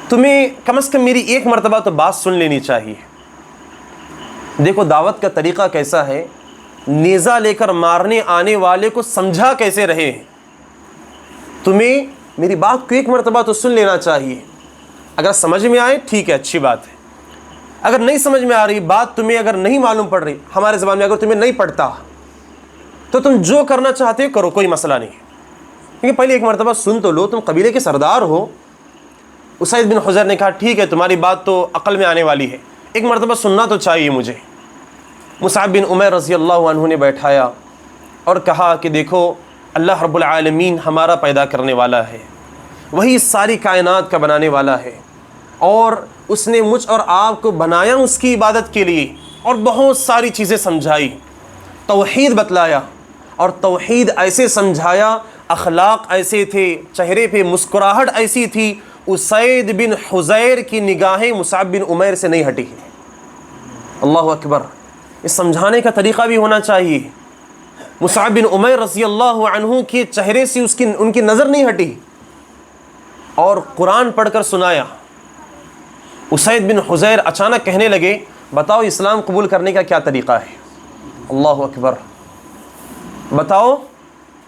تمہیں کم از کم میری ایک مرتبہ تو بات سن لینی چاہیے۔ دیکھو دعوت کا طریقہ کیسا ہے، نیزہ لے کر مارنے آنے والے کو سمجھا کیسے رہے ہیں۔ تمہیں میری بات کو ایک مرتبہ تو سن لینا چاہیے، اگر سمجھ میں آئے ٹھیک ہے، اچھی بات ہے، اگر نہیں سمجھ میں آ رہی بات، تمہیں اگر نہیں معلوم پڑ رہی، ہمارے زبان میں اگر تمہیں نہیں پڑتا تو تم جو کرنا چاہتے ہو کرو، کوئی مسئلہ نہیں، کیونکہ پہلے ایک مرتبہ سن تو لو، تم قبیلے کے سردار ہو۔ اسید بن حضیر نے کہا ٹھیک ہے، تمہاری بات تو عقل میں آنے والی ہے، ایک مرتبہ سننا تو چاہیے مجھے۔ مصعب بن عمیر رضی اللہ عنہ نے بیٹھایا اور کہا کہ دیکھو اللہ رب العالمین ہمارا پیدا کرنے والا ہے، وہی ساری کائنات کا بنانے والا ہے، اور اس نے مجھ اور آپ کو بنایا اس کی عبادت کے لیے، اور بہت ساری چیزیں سمجھائی، توحید بتلایا، اور توحید ایسے سمجھایا، اخلاق ایسے تھے، چہرے پہ مسکراہٹ ایسی تھی، اسید بن حضیر کی نگاہیں مصعب بن عمیر سے نہیں ہٹی۔ اللہ اکبر۔ اس سمجھانے کا طریقہ بھی ہونا چاہیے۔ مصعب بن عمیر رضی اللہ عنہ کے چہرے سے ان کی نظر نہیں ہٹی، اور قرآن پڑھ کر سنایا۔ اسید بن حضیر اچانک کہنے لگے بتاؤ اسلام قبول کرنے کا کیا طریقہ ہے؟ اللہ اکبر۔ بتاؤ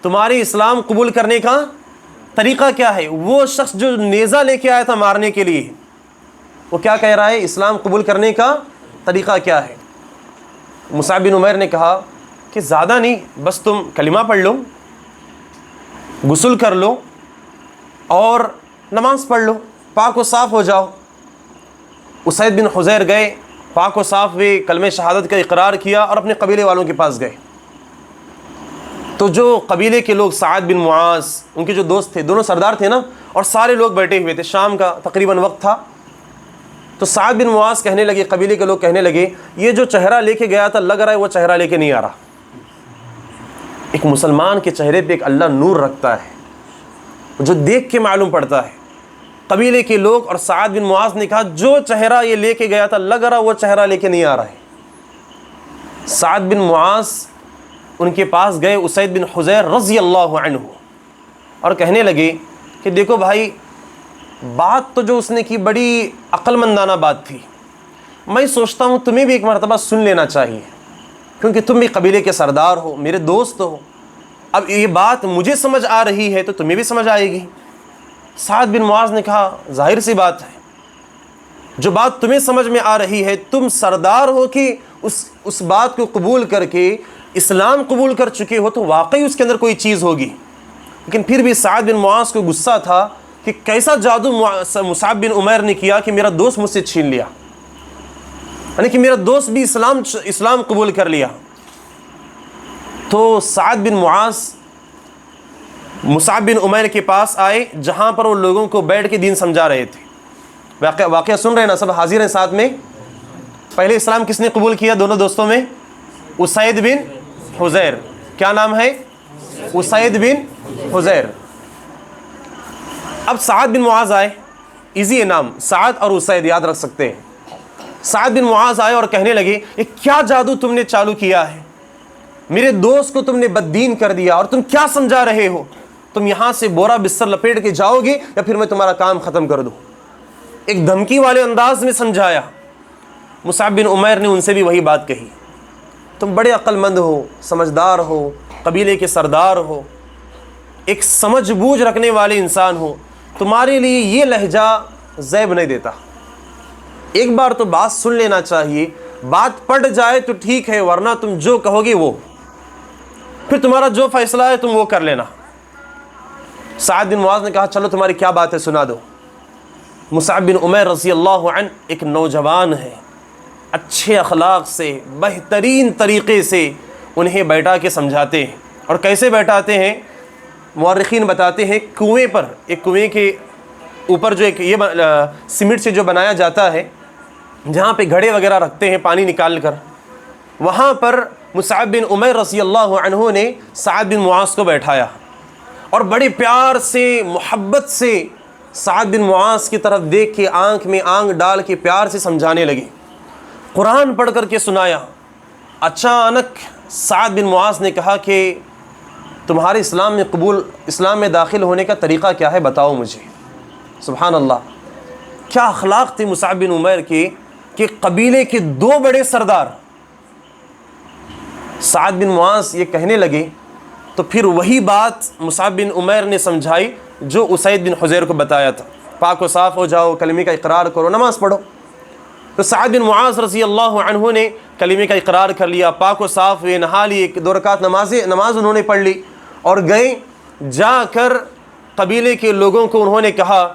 تمہارے اسلام قبول کرنے کا طریقہ کیا ہے؟ وہ شخص جو نیزہ لے کے آیا تھا مارنے کے لیے، وہ کیا کہہ رہا ہے؟ اسلام قبول کرنے کا طریقہ کیا ہے؟ مصعب بن عمیر نے کہا کہ زیادہ نہیں، بس تم کلمہ پڑھ لو، غسل کر لو اور نماز پڑھ لو، پاک و صاف ہو جاؤ۔ اسید بن حضیر گئے، پاک و صاف ہوئے، کلمہ شہادت کا اقرار کیا اور اپنے قبیلے والوں کے پاس گئے۔ تو جو قبیلے کے لوگ، سعد بن معاذ ان کے جو دوست تھے، دونوں سردار تھے نا، اور سارے لوگ بیٹھے ہوئے تھے، شام کا تقریباً وقت تھا، تو سعد بن معاذ کہنے لگے، قبیلے کے لوگ کہنے لگے یہ جو چہرہ لے کے گیا تھا لگ رہا ہے وہ چہرہ لے کے نہیں آ رہا۔ ایک مسلمان کے چہرے پہ ایک اللہ نور رکھتا ہے جو دیکھ کے معلوم پڑتا ہے۔ قبیلے کے لوگ اور سعد بن معاذ نے کہا جو چہرہ یہ لے کے گیا تھا لگ رہا وہ چہرہ لے کے نہیں آ رہا ہے۔ سعد بن معاذ ان کے پاس گئے، اسید بن حضیر رضی اللہ عنہ، اور کہنے لگے کہ دیکھو بھائی، بات تو جو اس نے کی بڑی عقل مندانہ بات تھی، میں سوچتا ہوں تمہیں بھی ایک مرتبہ سن لینا چاہیے، کیونکہ تم بھی قبیلے کے سردار ہو، میرے دوست ہو، اب یہ بات مجھے سمجھ آ رہی ہے تو تمہیں بھی سمجھ آئے گی۔ سعد بن معاذ نے کہا ظاہر سی بات ہے، جو بات تمہیں سمجھ میں آ رہی ہے، تم سردار ہو کہ اس بات کو قبول کر کے اسلام قبول کر چکے ہو، تو واقعی اس کے اندر کوئی چیز ہوگی۔ لیکن پھر بھی سعد بن معاذ کو غصہ تھا کہ کیسا جادو مصعب بن عمیر نے کیا کہ میرا دوست مجھ سے چھین لیا، یعنی کہ میرا دوست بھی اسلام قبول کر لیا۔ تو سعد بن معاذ مصعب بن عمیر کے پاس آئے، جہاں پر وہ لوگوں کو بیٹھ کے دین سمجھا رہے تھے۔ واقعہ سن رہے ہیں نا، سب حاضر ہیں ساتھ میں۔ پہلے اسلام کس نے قبول کیا دونوں دوستوں میں؟ اسید بن حضیر۔ کیا نام ہے؟ اسید بن حضیر۔ اب سعد بن معاذ آئے، ایزی ہے نام، سعد اور اسید یاد رکھ سکتے ہیں۔ سعد بن معاذ آئے اور کہنے لگے یہ کیا جادو تم نے چالو کیا ہے، میرے دوست کو تم نے بددین کر دیا، اور تم کیا سمجھا رہے ہو، تم یہاں سے بورا بستر لپیٹ کے جاؤ گے یا پھر میں تمہارا کام ختم کر دوں۔ ایک دھمکی والے انداز میں سمجھایا۔ مصعب بن عمیر نے ان سے بھی وہی بات کہی، تم بڑے عقل مند ہو، سمجھدار ہو، قبیلے کے سردار ہو، ایک سمجھ بوجھ رکھنے والے انسان ہو، تمہارے لیے یہ لہجہ زیب نہیں دیتا، ایک بار تو بات سن لینا چاہیے، بات پڑ جائے تو ٹھیک ہے، ورنہ تم جو کہو گے وہ، پھر تمہارا جو فیصلہ ہے تم وہ کر لینا۔ سعد بن معاذ نے کہا چلو تمہاری کیا بات ہے سنا دو۔ مصعب بن عمیر رضی اللہ عنہ ایک نوجوان ہے، اچھے اخلاق سے بہترین طریقے سے انہیں بیٹھا کے سمجھاتے ہیں، اور کیسے بیٹھاتے ہیں مورخین بتاتے ہیں، کنویں پر، ایک کنویں کے اوپر جو ایک یہ سیمنٹ سے جو بنایا جاتا ہے جہاں پہ گھڑے وغیرہ رکھتے ہیں پانی نکال کر، وہاں پر مصعب بن عمیر رضی اللہ عنہ نے سعد بن معاذ کو بیٹھایا اور بڑے پیار سے محبت سے سعد بن معاذ کی طرف دیکھ کے آنکھ میں آنکھ ڈال کے پیار سے سمجھانے لگے، قرآن پڑھ کر کے سنایا۔ اچانک سعد بن معاذ نے کہا کہ تمہارے اسلام میں داخل ہونے کا طریقہ کیا ہے بتاؤ مجھے۔ سبحان اللہ، کیا اخلاق تھے مصعب بن عمیر کے کہ قبیلے کے دو بڑے سردار سعد بن معاذ یہ کہنے لگے تو پھر وہی بات مصعب بن عمیر نے سمجھائی جو اسید بن حضیر کو بتایا تھا، پاک و صاف ہو جاؤ، کلمے کا اقرار کرو، نماز پڑھو۔ تو سعد بن معاذ رضی اللہ عنہ نے کلمے کا اقرار کر لیا، پاک و صاف ہوئے، نہا لی، 2 رکعت نماز انہوں نے پڑھ لی، اور گئے جا کر قبیلے کے لوگوں کو انہوں نے کہا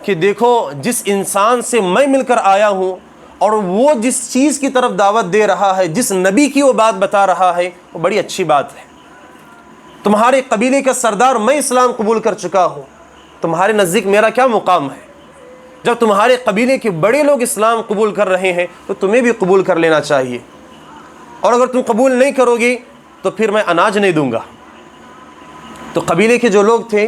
کہ دیکھو جس انسان سے میں مل کر آیا ہوں اور وہ جس چیز کی طرف دعوت دے رہا ہے، جس نبی کی وہ بات بتا رہا ہے، وہ بڑی اچھی بات ہے، تمہارے قبیلے کا سردار میں اسلام قبول کر چکا ہوں، تمہارے نزدیک میرا کیا مقام ہے؟ جب تمہارے قبیلے کے بڑے لوگ اسلام قبول کر رہے ہیں تو تمہیں بھی قبول کر لینا چاہیے، اور اگر تم قبول نہیں کرو گے تو پھر میں اناج نہیں دوں گا۔ تو قبیلے کے جو لوگ تھے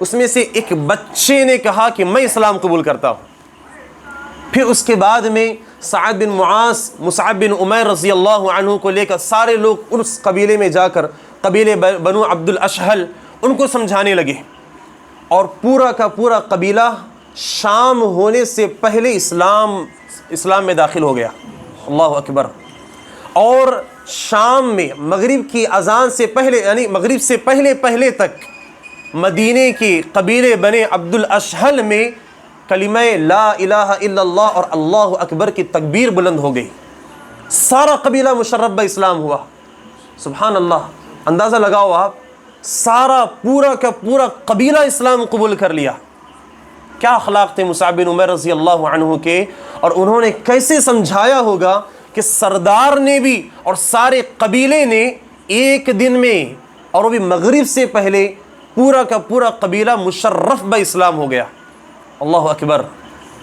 اس میں سے ایک بچے نے کہا کہ میں اسلام قبول کرتا ہوں۔ پھر اس کے بعد میں سعد بن معاذ مصعب بن عمیر رضی اللہ عنہ کو لے کر سارے لوگ اس قبیلے میں جا کر، قبیلے بنو عبد الاشہل، ان کو سمجھانے لگے، اور پورا کا پورا قبیلہ شام ہونے سے پہلے اسلام میں داخل ہو گیا۔ اللہ اکبر۔ اور شام میں مغرب کی اذان سے پہلے، یعنی مغرب سے پہلے تک مدینے کے قبیلے بنے عبد الاشہل میں کلمہ لا الہ الا اللہ اور اللہ اکبر کی تکبیر بلند ہو گئی، سارا قبیلہ مشرف بہ اسلام ہوا۔ سبحان اللہ، اندازہ لگاؤ آپ، سارا پورا کا پورا قبیلہ اسلام قبول کر لیا۔ کیا اخلاق تھے مصعب بن عمیر رضی اللہ عنہ کے، اور انہوں نے کیسے سمجھایا ہوگا کہ سردار نے بھی اور سارے قبیلے نے ایک دن میں، اور وہ بھی مغرب سے پہلے، پورا کا پورا قبیلہ مشرف بہ اسلام ہو گیا۔ اللہ اکبر۔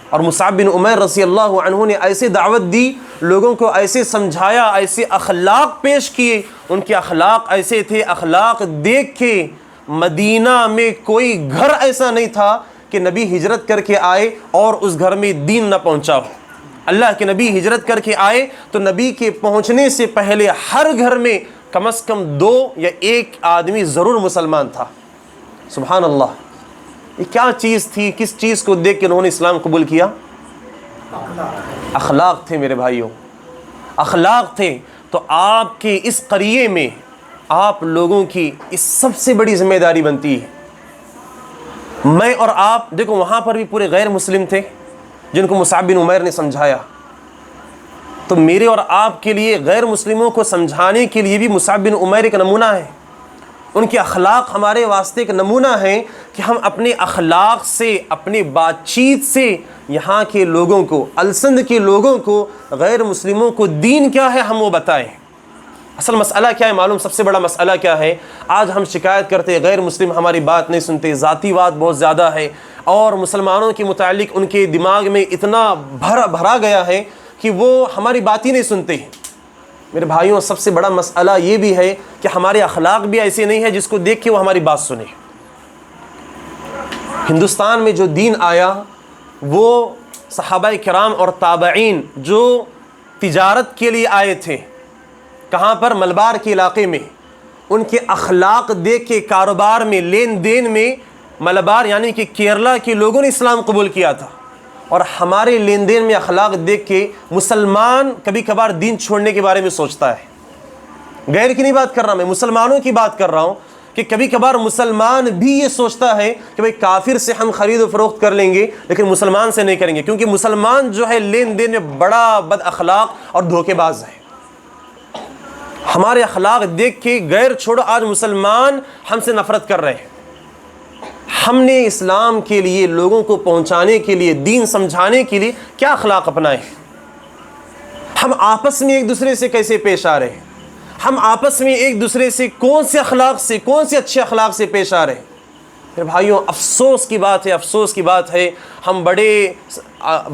اور مصعب بن عمیر رضی اللہ عنہ نے ایسے دعوت دی، لوگوں کو ایسے سمجھایا، ایسے اخلاق پیش کیے، ان کے اخلاق ایسے تھے، اخلاق دیکھ کے مدینہ میں کوئی گھر ایسا نہیں تھا کہ نبی ہجرت کر کے آئے اور اس گھر میں دین نہ پہنچا ہو۔ اللہ کے نبی ہجرت کر کے آئے تو نبی کے پہنچنے سے پہلے ہر گھر میں کم از کم 2 یا 1 آدمی ضرور مسلمان تھا۔ سبحان اللہ، یہ کیا چیز تھی؟ کس چیز کو دیکھ کے انہوں نے اسلام قبول کیا؟ اخلاق تھے میرے بھائیوں، اخلاق تھے۔ تو آپ کے اس قریے میں آپ لوگوں کی اس سب سے بڑی ذمہ داری بنتی ہے۔ میں اور آپ دیکھو، وہاں پر بھی پورے غیر مسلم تھے جن کو مصعب بن عمیر نے سمجھایا، تو میرے اور آپ کے لیے غیر مسلموں کو سمجھانے کے لیے بھی مصعب بن عمیر ایک نمونہ ہے۔ ان کے اخلاق ہمارے واسطے ایک نمونہ ہیں کہ ہم اپنے اخلاق سے، اپنی بات چیت سے یہاں کے لوگوں کو، السند کے لوگوں کو، غیر مسلموں کو دین کیا ہے ہم وہ بتائیں۔ اصل مسئلہ کیا ہے معلوم؟ سب سے بڑا مسئلہ کیا ہے؟ آج ہم شکایت کرتے ہیں غیر مسلم ہماری بات نہیں سنتے، ذاتی واد بہت زیادہ ہے، اور مسلمانوں کے متعلق ان کے دماغ میں اتنا بھرا گیا ہے کہ وہ ہماری بات ہی نہیں سنتے ہیں۔ میرے بھائیوں، سب سے بڑا مسئلہ یہ بھی ہے کہ ہمارے اخلاق بھی ایسے نہیں ہے جس کو دیکھ کے وہ ہماری بات سنے۔ ہندوستان میں جو دین آیا وہ صحابہ کرام اور تابعین جو تجارت کے لیے آئے تھے، کہاں پر؟ ملبار کے علاقے میں، ان کے اخلاق دیکھ کے کاروبار میں، لین دین میں، ملبار یعنی کہ کیرلا کے لوگوں نے اسلام قبول کیا تھا، اور ہمارے لین دین میں اخلاق دیکھ کے مسلمان کبھی کبھار دین چھوڑنے کے بارے میں سوچتا ہے۔ غیر کی نہیں بات کر رہا میں، مسلمانوں کی بات کر رہا ہوں کہ کبھی کبھار مسلمان بھی یہ سوچتا ہے کہ بھئی کافر سے ہم خرید و فروخت کر لیں گے لیکن مسلمان سے نہیں کریں گے، کیونکہ مسلمان جو ہے لین دین میں بڑا بد اخلاق اور دھوکے باز ہے۔ ہمارے اخلاق دیکھ کے غیر چھوڑو، آج مسلمان ہم سے نفرت کر رہے ہیں۔ ہم نے اسلام کے لیے، لوگوں کو پہنچانے کے لیے، دین سمجھانے کے لیے کیا اخلاق اپنائے ہیں؟ ہم آپس میں ایک دوسرے سے کیسے پیش آ رہے ہیں؟ ہم آپس میں ایک دوسرے سے کون سے اچھے اخلاق سے پیش آ رہے ہیں؟ پھر بھائیوں، افسوس کی بات ہے ہم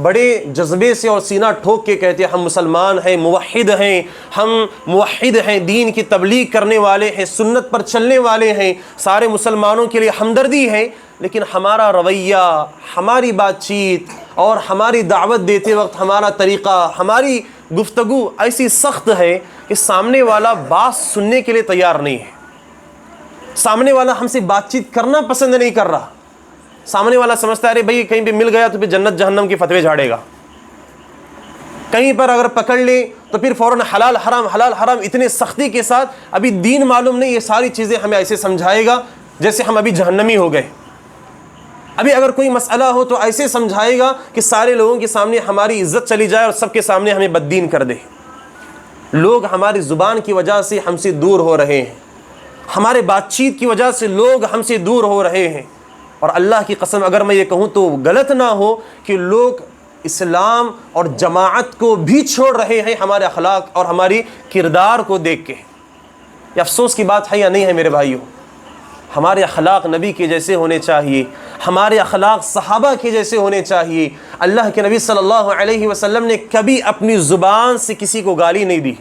بڑے جذبے سے اور سینہ ٹھوک کے کہتے ہیں ہم مسلمان ہیں، موحد ہیں، دین کی تبلیغ کرنے والے ہیں، سنت پر چلنے والے ہیں، سارے مسلمانوں کے لیے ہمدردی ہے، لیکن ہمارا رویہ، ہماری بات چیت اور ہماری دعوت دیتے وقت ہمارا طریقہ، ہماری گفتگو ایسی سخت ہے کہ سامنے والا بات سننے کے لیے تیار نہیں ہے، سامنے والا ہم سے بات چیت کرنا پسند نہیں کر رہا، سامنے والا سمجھتا ہے ارے بھائی کہیں پہ مل گیا تو پھر جنت جہنم کی فتوے جھاڑے گا، کہیں پر اگر پکڑ لے تو پھر فوراً حلال حرام اتنے سختی کے ساتھ، ابھی دین معلوم نہیں، یہ ساری چیزیں ہمیں ایسے سمجھائے گا جیسے ہم ابھی جہنمی ہو گئے، ابھی اگر کوئی مسئلہ ہو تو ایسے سمجھائے گا کہ سارے لوگوں کے سامنے ہماری عزت چلی جائے اور سب کے سامنے ہمیں بددین کر دے۔ لوگ ہماری زبان کی وجہ سے ہم سے دور ہو رہے ہیں، ہمارے بات چیت کی وجہ سے لوگ ہم سے دور ہو رہے ہیں، اور اللہ کی قسم اگر میں یہ کہوں تو غلط نہ ہو کہ لوگ اسلام اور جماعت کو بھی چھوڑ رہے ہیں ہمارے اخلاق اور ہماری کردار کو دیکھ کے۔ یہ افسوس کی بات ہے یا نہیں ہے میرے بھائیوں؟ ہمارے اخلاق نبی کے جیسے ہونے چاہیے، ہمارے اخلاق صحابہ کے جیسے ہونے چاہیے۔ اللہ کے نبی صلی اللہ علیہ وسلم نے کبھی اپنی زبان سے کسی کو گالی نہیں دی،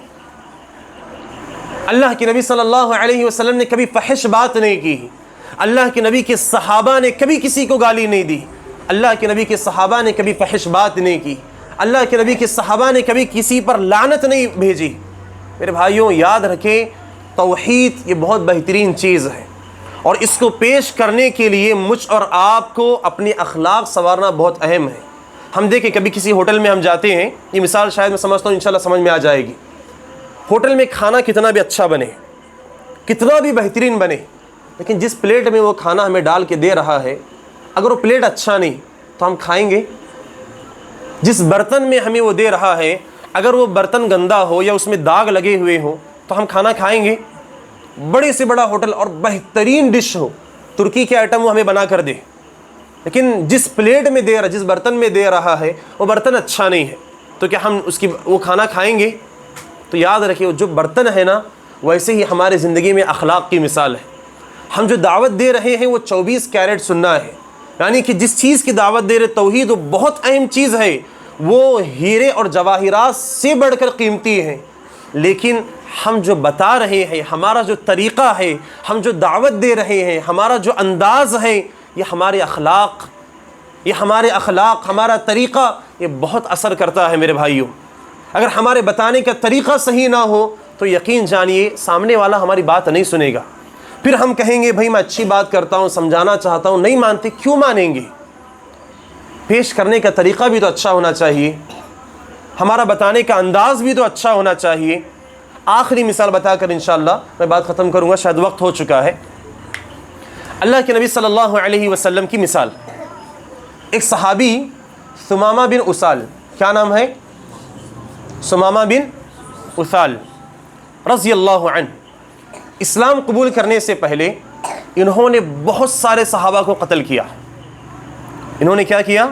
اللہ کے نبی صلی اللہ علیہ وسلم نے کبھی فحش بات نہیں کی، اللہ کے نبی کے صحابہ نے کبھی کسی کو گالی نہیں دی، اللہ کے نبی کے صحابہ نے کبھی فحش بات نہیں کی، اللہ کے نبی کے صحابہ نے کبھی کسی پر لعنت نہیں بھیجی۔ میرے بھائیوں یاد رکھیں، توحید یہ بہت بہترین چیز ہے، اور اس کو پیش کرنے کے لیے مجھ اور آپ کو اپنی اخلاق سنوارنا بہت اہم ہے۔ ہم دیکھیں کبھی کسی ہوٹل میں ہم جاتے ہیں، یہ مثال شاید میں سمجھتا ہوں انشاءاللہ سمجھ میں آ جائے گی، ہوٹل میں کھانا کتنا بھی اچھا بنے، کتنا بھی بہترین بنے، لیکن جس پلیٹ میں وہ کھانا ہمیں ڈال کے دے رہا ہے اگر وہ پلیٹ اچھا نہیں تو ہم کھائیں گے؟ جس برتن میں ہمیں وہ دے رہا ہے اگر وہ برتن گندا ہو یا اس میں داغ لگے ہوئے ہوں تو ہم کھانا کھائیں گے؟ بڑے سے بڑا ہوٹل اور بہترین ڈش ہو، ترکی کے آئٹم وہ ہمیں بنا کر دے، لیکن جس پلیٹ میں دے رہا، جس برتن میں دے رہا ہے وہ برتن اچھا نہیں ہے، تو کیا ہم وہ کھانا کھائیں گے؟ تو یاد رکھیے جو برتن ہے نا، ویسے ہی ہمارے زندگی میں اخلاق کی مثال ہے۔ ہم جو دعوت دے رہے ہیں وہ 24 کیرٹ سننا ہے، یعنی کہ جس چیز کی دعوت دے رہے توحید وہ بہت اہم چیز ہے، وہ ہیرے اور جواہرات سے بڑھ کر قیمتی ہے، لیکن ہم جو بتا رہے ہیں، ہمارا جو طریقہ ہے، ہم جو دعوت دے رہے ہیں، ہمارا جو انداز ہے، یہ ہمارے اخلاق، ہمارا طریقہ یہ بہت اثر کرتا ہے میرے بھائیوں۔ اگر ہمارے بتانے کا طریقہ صحیح نہ ہو تو یقین جانیے سامنے والا ہماری بات نہیں سنے گا، پھر ہم کہیں گے بھائی میں اچھی بات کرتا ہوں، سمجھانا چاہتا ہوں، نہیں مانتے، کیوں مانیں گے؟ پیش کرنے کا طریقہ بھی تو اچھا ہونا چاہیے، ہمارا بتانے کا انداز بھی تو اچھا ہونا چاہیے۔ آخری مثال بتا کر انشاءاللہ میں بات ختم کروں گا، شاید وقت ہو چکا ہے۔ اللہ کے نبی صلی اللہ علیہ وسلم کی مثال، ایک صحابی ثمامہ بن اسال، کیا نام ہے؟ ثمامہ بن اسال رضی اللہ عنہ، اسلام قبول کرنے سے پہلے انہوں نے بہت سارے صحابہ کو قتل کیا۔ انہوں نے کیا کیا؟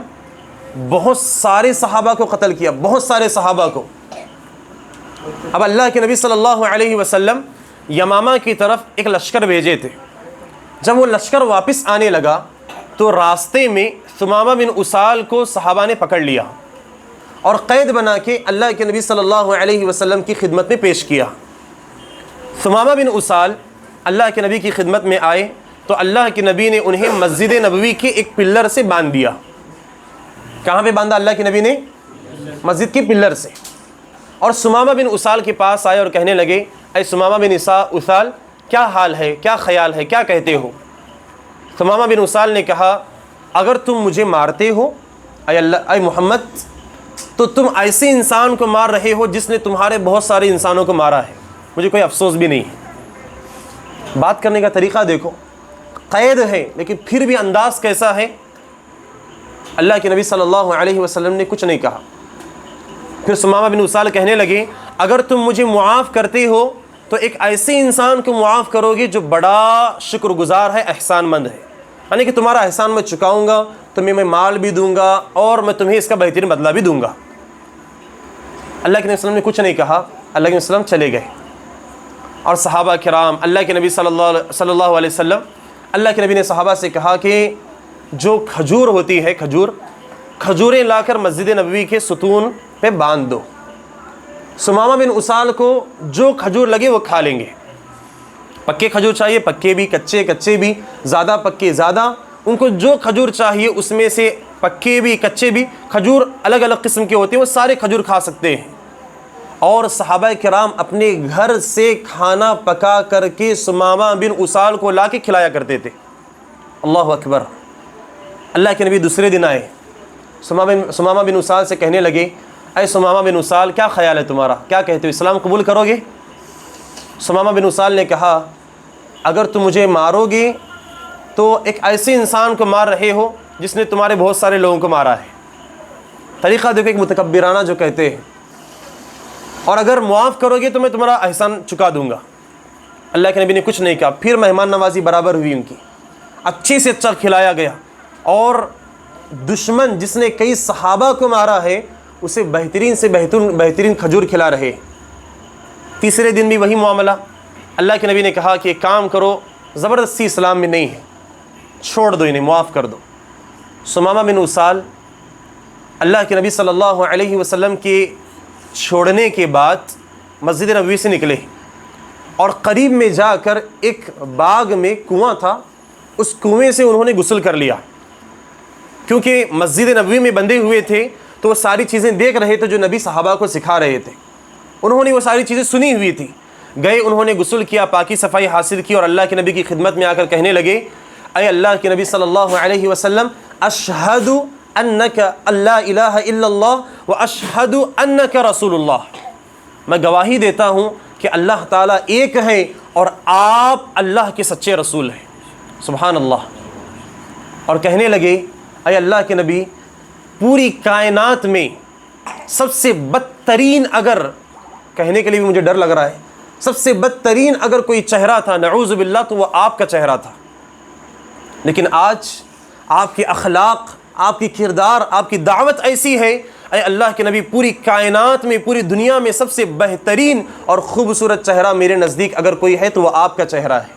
بہت سارے صحابہ کو قتل کیا، بہت سارے صحابہ کو۔ اب اللہ کے نبی صلی اللہ علیہ وسلم یمامہ کی طرف ایک لشکر بھیجے تھے، جب وہ لشکر واپس آنے لگا تو راستے میں ثمامہ بن اسال کو صحابہ نے پکڑ لیا اور قید بنا کے اللہ کے نبی صلی اللہ علیہ وسلم کی خدمت میں پیش کیا۔ ثمامہ بن اسال اللہ کے نبی کی خدمت میں آئے تو اللہ کے نبی نے انہیں مسجد نبوی کے ایک پلر سے باندھ دیا، کہاں پہ باندھا اللہ کے نبی نے؟ مسجد کی پلر سے. اور سمامہ بن اسال کے پاس آئے اور کہنے لگے اے سمامہ بن اسال کیا حال ہے، کیا خیال ہے، کیا کہتے ہو؟ سمامہ بن اسال نے کہا اگر تم مجھے مارتے ہو اے محمد تو تم ایسے انسان کو مار رہے ہو جس نے تمہارے بہت سارے انسانوں کو مارا ہے، مجھے کوئی افسوس بھی نہیں ہے. بات کرنے کا طریقہ دیکھو، قید ہے لیکن پھر بھی انداز کیسا ہے. اللہ کے نبی صلی اللہ علیہ وسلم نے کچھ نہیں کہا. پھر سمامہ بن اسال کہنے لگے اگر تم مجھے معاف کرتے ہو تو ایک ایسے انسان کو معاف کرو گے جو بڑا شکر گزار ہے، احسان مند ہے، یعنی کہ تمہارا احسان میں چکاؤں گا، تمہیں میں مال بھی دوں گا اور میں تمہیں اس کا بہترین بدلہ بھی دوں گا. اللہ کے نبی صلی اللہ علیہ وسلم نے کچھ نہیں کہا. اللہ کے نبی صلی اللہ علیہ وسلم چلے گئے اور صحابہ کرام اللہ کے نبی صلی اللہ علیہ وسلم اللہ کے نبی نے صحابہ سے کہا کہ جو کھجور ہوتی ہے، کھجوریں لا کر مسجد نبوی کے ستون پہ باندھ دو. سمامہ بن اسال کو جو کھجور لگے وہ کھا لیں گے. پکے کھجور چاہیے پکے بھی، کچے بھی، زیادہ پکے زیادہ، ان کو جو کھجور چاہیے اس میں سے پکے بھی کچے بھی، کھجور الگ الگ قسم کے ہوتے ہیں، وہ سارے کھجور کھا سکتے ہیں. اور صحابہ کرام اپنے گھر سے کھانا پکا کر کے سمامہ بن اسال کو لا کے کھلایا کرتے تھے. اللہ اکبر. اللہ کے نبی دوسرے دن آئے، سمامہ بن اسال سے کہنے لگے اے سمامہ بن اسال کیا خیال ہے تمہارا، کیا کہتے ہو، اسلام قبول کرو گے؟ سمامہ بن اسال نے کہا اگر تم مجھے مارو گے تو ایک ایسے انسان کو مار رہے ہو جس نے تمہارے بہت سارے لوگوں کو مارا ہے. طریقہ دیکھو ایک متکبرانہ جو کہتے ہیں. اور اگر معاف کرو گے تو میں تمہارا احسان چکا دوں گا. اللہ کے نبی نے کچھ نہیں کہا. پھر مہمان نوازی برابر ہوئی ان کی، اچھے سے اچھا کھلایا گیا. اور دشمن جس نے کئی صحابہ کو مارا ہے اسے بہترین سے بہترین کھجور کھلا رہے. تیسرے دن بھی وہی معاملہ. اللہ کے نبی نے کہا کہ ایک کام کرو، زبردستی اسلام میں نہیں ہے، چھوڑ دو انہیں، معاف کر دو. سمامہ بن اسال اللہ کے نبی صلی اللہ علیہ وسلم کے چھوڑنے کے بعد مسجد نبوی سے نکلے اور قریب میں جا کر ایک باغ میں کنواں تھا، اس کنویں سے انہوں نے غسل کر لیا. کیونکہ مسجد نبوی میں بندھے ہوئے تھے تو وہ ساری چیزیں دیکھ رہے تھے جو نبی صحابہ کو سکھا رہے تھے. انہوں نے وہ ساری چیزیں سنی ہوئی تھی. گئے، انہوں نے غسل کیا، پاکی صفائی حاصل کی اور اللہ کے نبی کی خدمت میں آ کر کہنے لگے اے اللہ کے نبی صلی اللہ علیہ وسلم اشہد انک لا الہ الا اللہ و اشہد انک رسول اللہ. میں گواہی دیتا ہوں کہ اللہ تعالیٰ ایک ہے اور آپ اللہ کے سچے رسول ہیں. سبحان اللہ. اور کہنے لگے اے اللہ کے نبی پوری کائنات میں سب سے بدترین، اگر کہنے کے لیے بھی مجھے ڈر لگ رہا ہے، سب سے بدترین اگر کوئی چہرہ تھا نعوذ باللہ تو وہ آپ کا چہرہ تھا. لیکن آج آپ کے اخلاق، آپ کی کردار، آپ کی دعوت ایسی ہے اے اللہ کے نبی پوری کائنات میں، پوری دنیا میں سب سے بہترین اور خوبصورت چہرہ میرے نزدیک اگر کوئی ہے تو وہ آپ کا چہرہ ہے.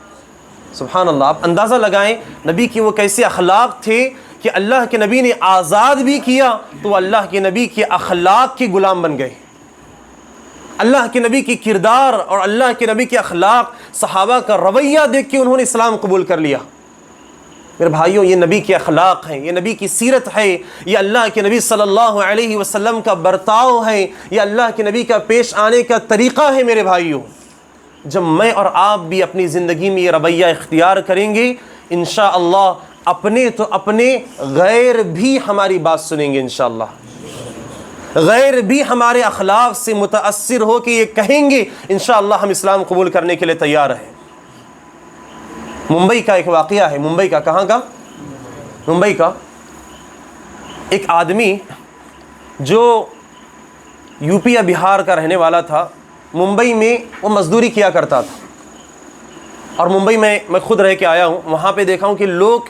سبحان اللہ. آپ اندازہ لگائیں نبی کے وہ کیسے اخلاق تھے کہ اللہ کے نبی نے آزاد بھی کیا تو وہ اللہ کے نبی کے اخلاق کے غلام بن گئے. اللہ کے نبی کی کردار اور اللہ کے نبی کے اخلاق، صحابہ کا رویہ دیکھ کے انہوں نے اسلام قبول کر لیا. میرے بھائیوں، یہ نبی کے اخلاق ہیں، یہ نبی کی سیرت ہے، یہ اللہ کے نبی صلی اللہ علیہ وسلم کا برتاؤ ہے، یہ اللہ کے نبی کا پیش آنے کا طریقہ ہے. میرے بھائیوں، جب میں اور آپ بھی اپنی زندگی میں یہ رویہ اختیار کریں گے انشاءاللہ اپنے تو اپنے، غیر بھی ہماری بات سنیں گے انشاءاللہ. غیر بھی ہمارے اخلاق سے متاثر ہو کے یہ کہیں گے انشاءاللہ ہم اسلام قبول کرنے کے لیے تیار ہیں. ممبئی کا ایک واقعہ ہے. ممبئی کا، کہاں کا؟ ممبئی کا. ایک آدمی جو یو پی یا بہار کا رہنے والا تھا، ممبئی میں وہ مزدوری کیا کرتا تھا. اور ممبئی میں خود رہ کے آیا ہوں، وہاں پہ دیکھا ہوں کہ لوگ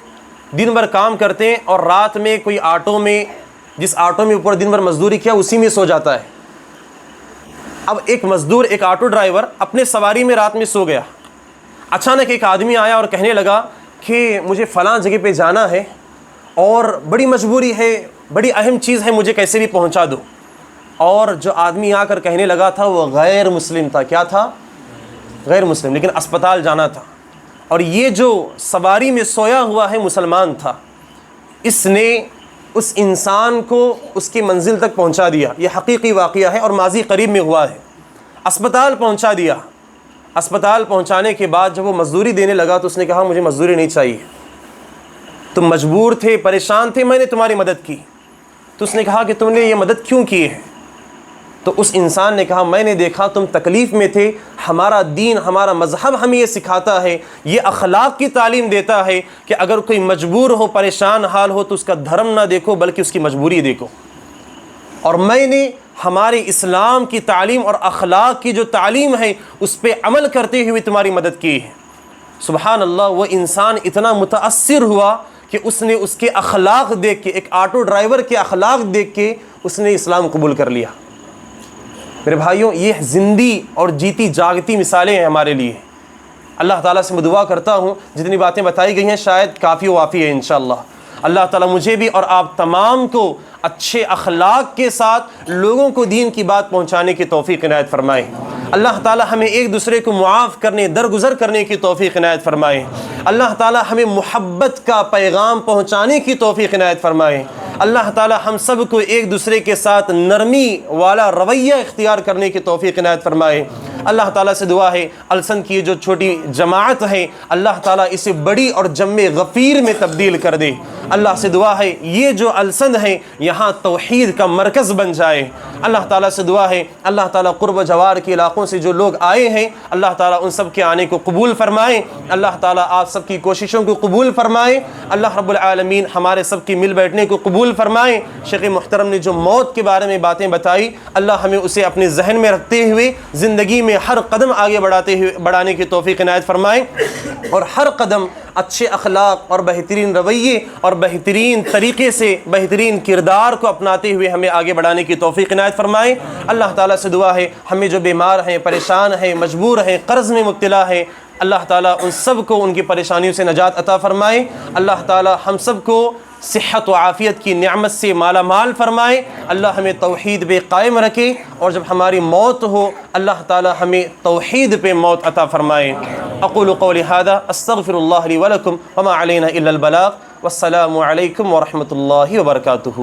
دن بھر کام کرتے ہیں اور رات میں کوئی آٹو میں، جس آٹو میں اوپر دن بھر مزدوری کیا اسی میں سو جاتا ہے. اب ایک مزدور، ایک آٹو ڈرائیور اپنے سواری میں رات میں سو گیا. اچانک ایک آدمی آیا اور کہنے لگا کہ مجھے فلاں جگہ پہ جانا ہے اور بڑی مجبوری ہے، بڑی اہم چیز ہے، مجھے کیسے بھی پہنچا دو. اور جو آدمی آ کر کہنے لگا تھا وہ غیر مسلم تھا. کیا تھا؟ غیر مسلم، لیکن اسپتال جانا تھا. اور یہ جو سواری میں سویا ہوا ہے مسلمان تھا. اس نے اس انسان کو اس کی منزل تک پہنچا دیا. یہ حقیقی واقعہ ہے اور ماضی قریب میں ہوا ہے. اسپتال پہنچا دیا. اسپتال پہنچانے کے بعد جب وہ مزدوری دینے لگا تو اس نے کہا مجھے مزدوری نہیں چاہیے, تم مجبور تھے, پریشان تھے, میں نے تمہاری مدد کی. تو اس نے کہا کہ تم نے یہ مدد کیوں کی ہے؟ تو اس انسان نے کہا میں نے دیکھا تم تکلیف میں تھے, ہمارا دین, ہمارا مذہب ہمیں یہ سکھاتا ہے, یہ اخلاق کی تعلیم دیتا ہے کہ اگر کوئی مجبور ہو, پریشان حال ہو تو اس کا دھرم نہ دیکھو بلکہ اس کی مجبوری دیکھو. اور میں نے ہمارے اسلام کی تعلیم اور اخلاق کی جو تعلیم ہے اس پہ عمل کرتے ہوئے تمہاری مدد کی ہے. سبحان اللہ. وہ انسان اتنا متاثر ہوا کہ اس نے اس کے اخلاق دیکھ کے, ایک آٹو ڈرائیور کے اخلاق دیکھ کے اس نے اسلام قبول کر لیا. میرے بھائیوں, یہ زندی اور جیتی جاگتی مثالیں ہیں ہمارے لیے. اللہ تعالیٰ سے میں دعا کرتا ہوں جتنی باتیں بتائی گئی ہیں شاید کافی و وافی ہے انشاءاللہ. اللہ تعالیٰ مجھے بھی اور آپ تمام کو اچھے اخلاق کے ساتھ لوگوں کو دین کی بات پہنچانے کی توفیق عنایت فرمائے. اللہ تعالیٰ ہمیں ایک دوسرے کو معاف کرنے, درگزر کرنے کی توفیق عنایت فرمائے. اللہ تعالیٰ ہمیں محبت کا پیغام پہنچانے کی توفیق عنایت فرمائے. اللہ تعالیٰ ہم سب کو ایک دوسرے کے ساتھ نرمی والا رویہ اختیار کرنے کی توفیق عنایت فرمائے. اللہ تعالیٰ سے دعا ہے السن کی جو چھوٹی جماعت ہے اللہ تعالیٰ اسے بڑی اور جم غفیر میں تبدیل کر دے. اللہ سے دعا ہے یہ جو السن ہے یہاں توحید کا مرکز بن جائے. اللہ تعالیٰ سے دعا ہے اللہ تعالیٰ قرب و جوار کے علاقوں سے جو لوگ آئے ہیں اللہ تعالیٰ ان سب کے آنے کو قبول فرمائے. اللہ تعالیٰ آپ سب کی کوششوں کو قبول فرمائے. اللہ رب العالمین ہمارے سب کی مل بیٹھنے کو قبول فرمائے. شیخ محترم نے جو موت کے بارے میں باتیں بتائی اللہ ہمیں اسے اپنے ذہن میں رکھتے ہوئے زندگی میں ہر قدم آگے بڑھانے کی توفیق عنایت فرمائے, اور ہر قدم اچھے اخلاق اور بہترین رویے اور بہترین طریقے سے بہترین کردار کو اپناتے ہوئے ہمیں آگے بڑھانے کی توفیق عنایت فرمائے. اللہ تعالیٰ سے دعا ہے ہمیں جو بیمار ہیں, پریشان ہیں, مجبور ہیں, قرض میں مبتلا ہیں اللہ تعالیٰ ان سب کو ان کی پریشانیوں سے نجات عطا فرمائے. اللہ تعالیٰ ہم سب کو صحت و عافیت کی نعمت سے مالا مال فرمائے. اللہ ہمیں توحید پہ قائم رکھے اور جب ہماری موت ہو اللہ تعالیٰ ہمیں توحید پہ موت عطا فرمائے. اقول قولی ھذا استغفر اللہ لی ولکم وما علینا الا البلاغ والسلام علیکم ورحمۃ اللہ وبرکاتہ.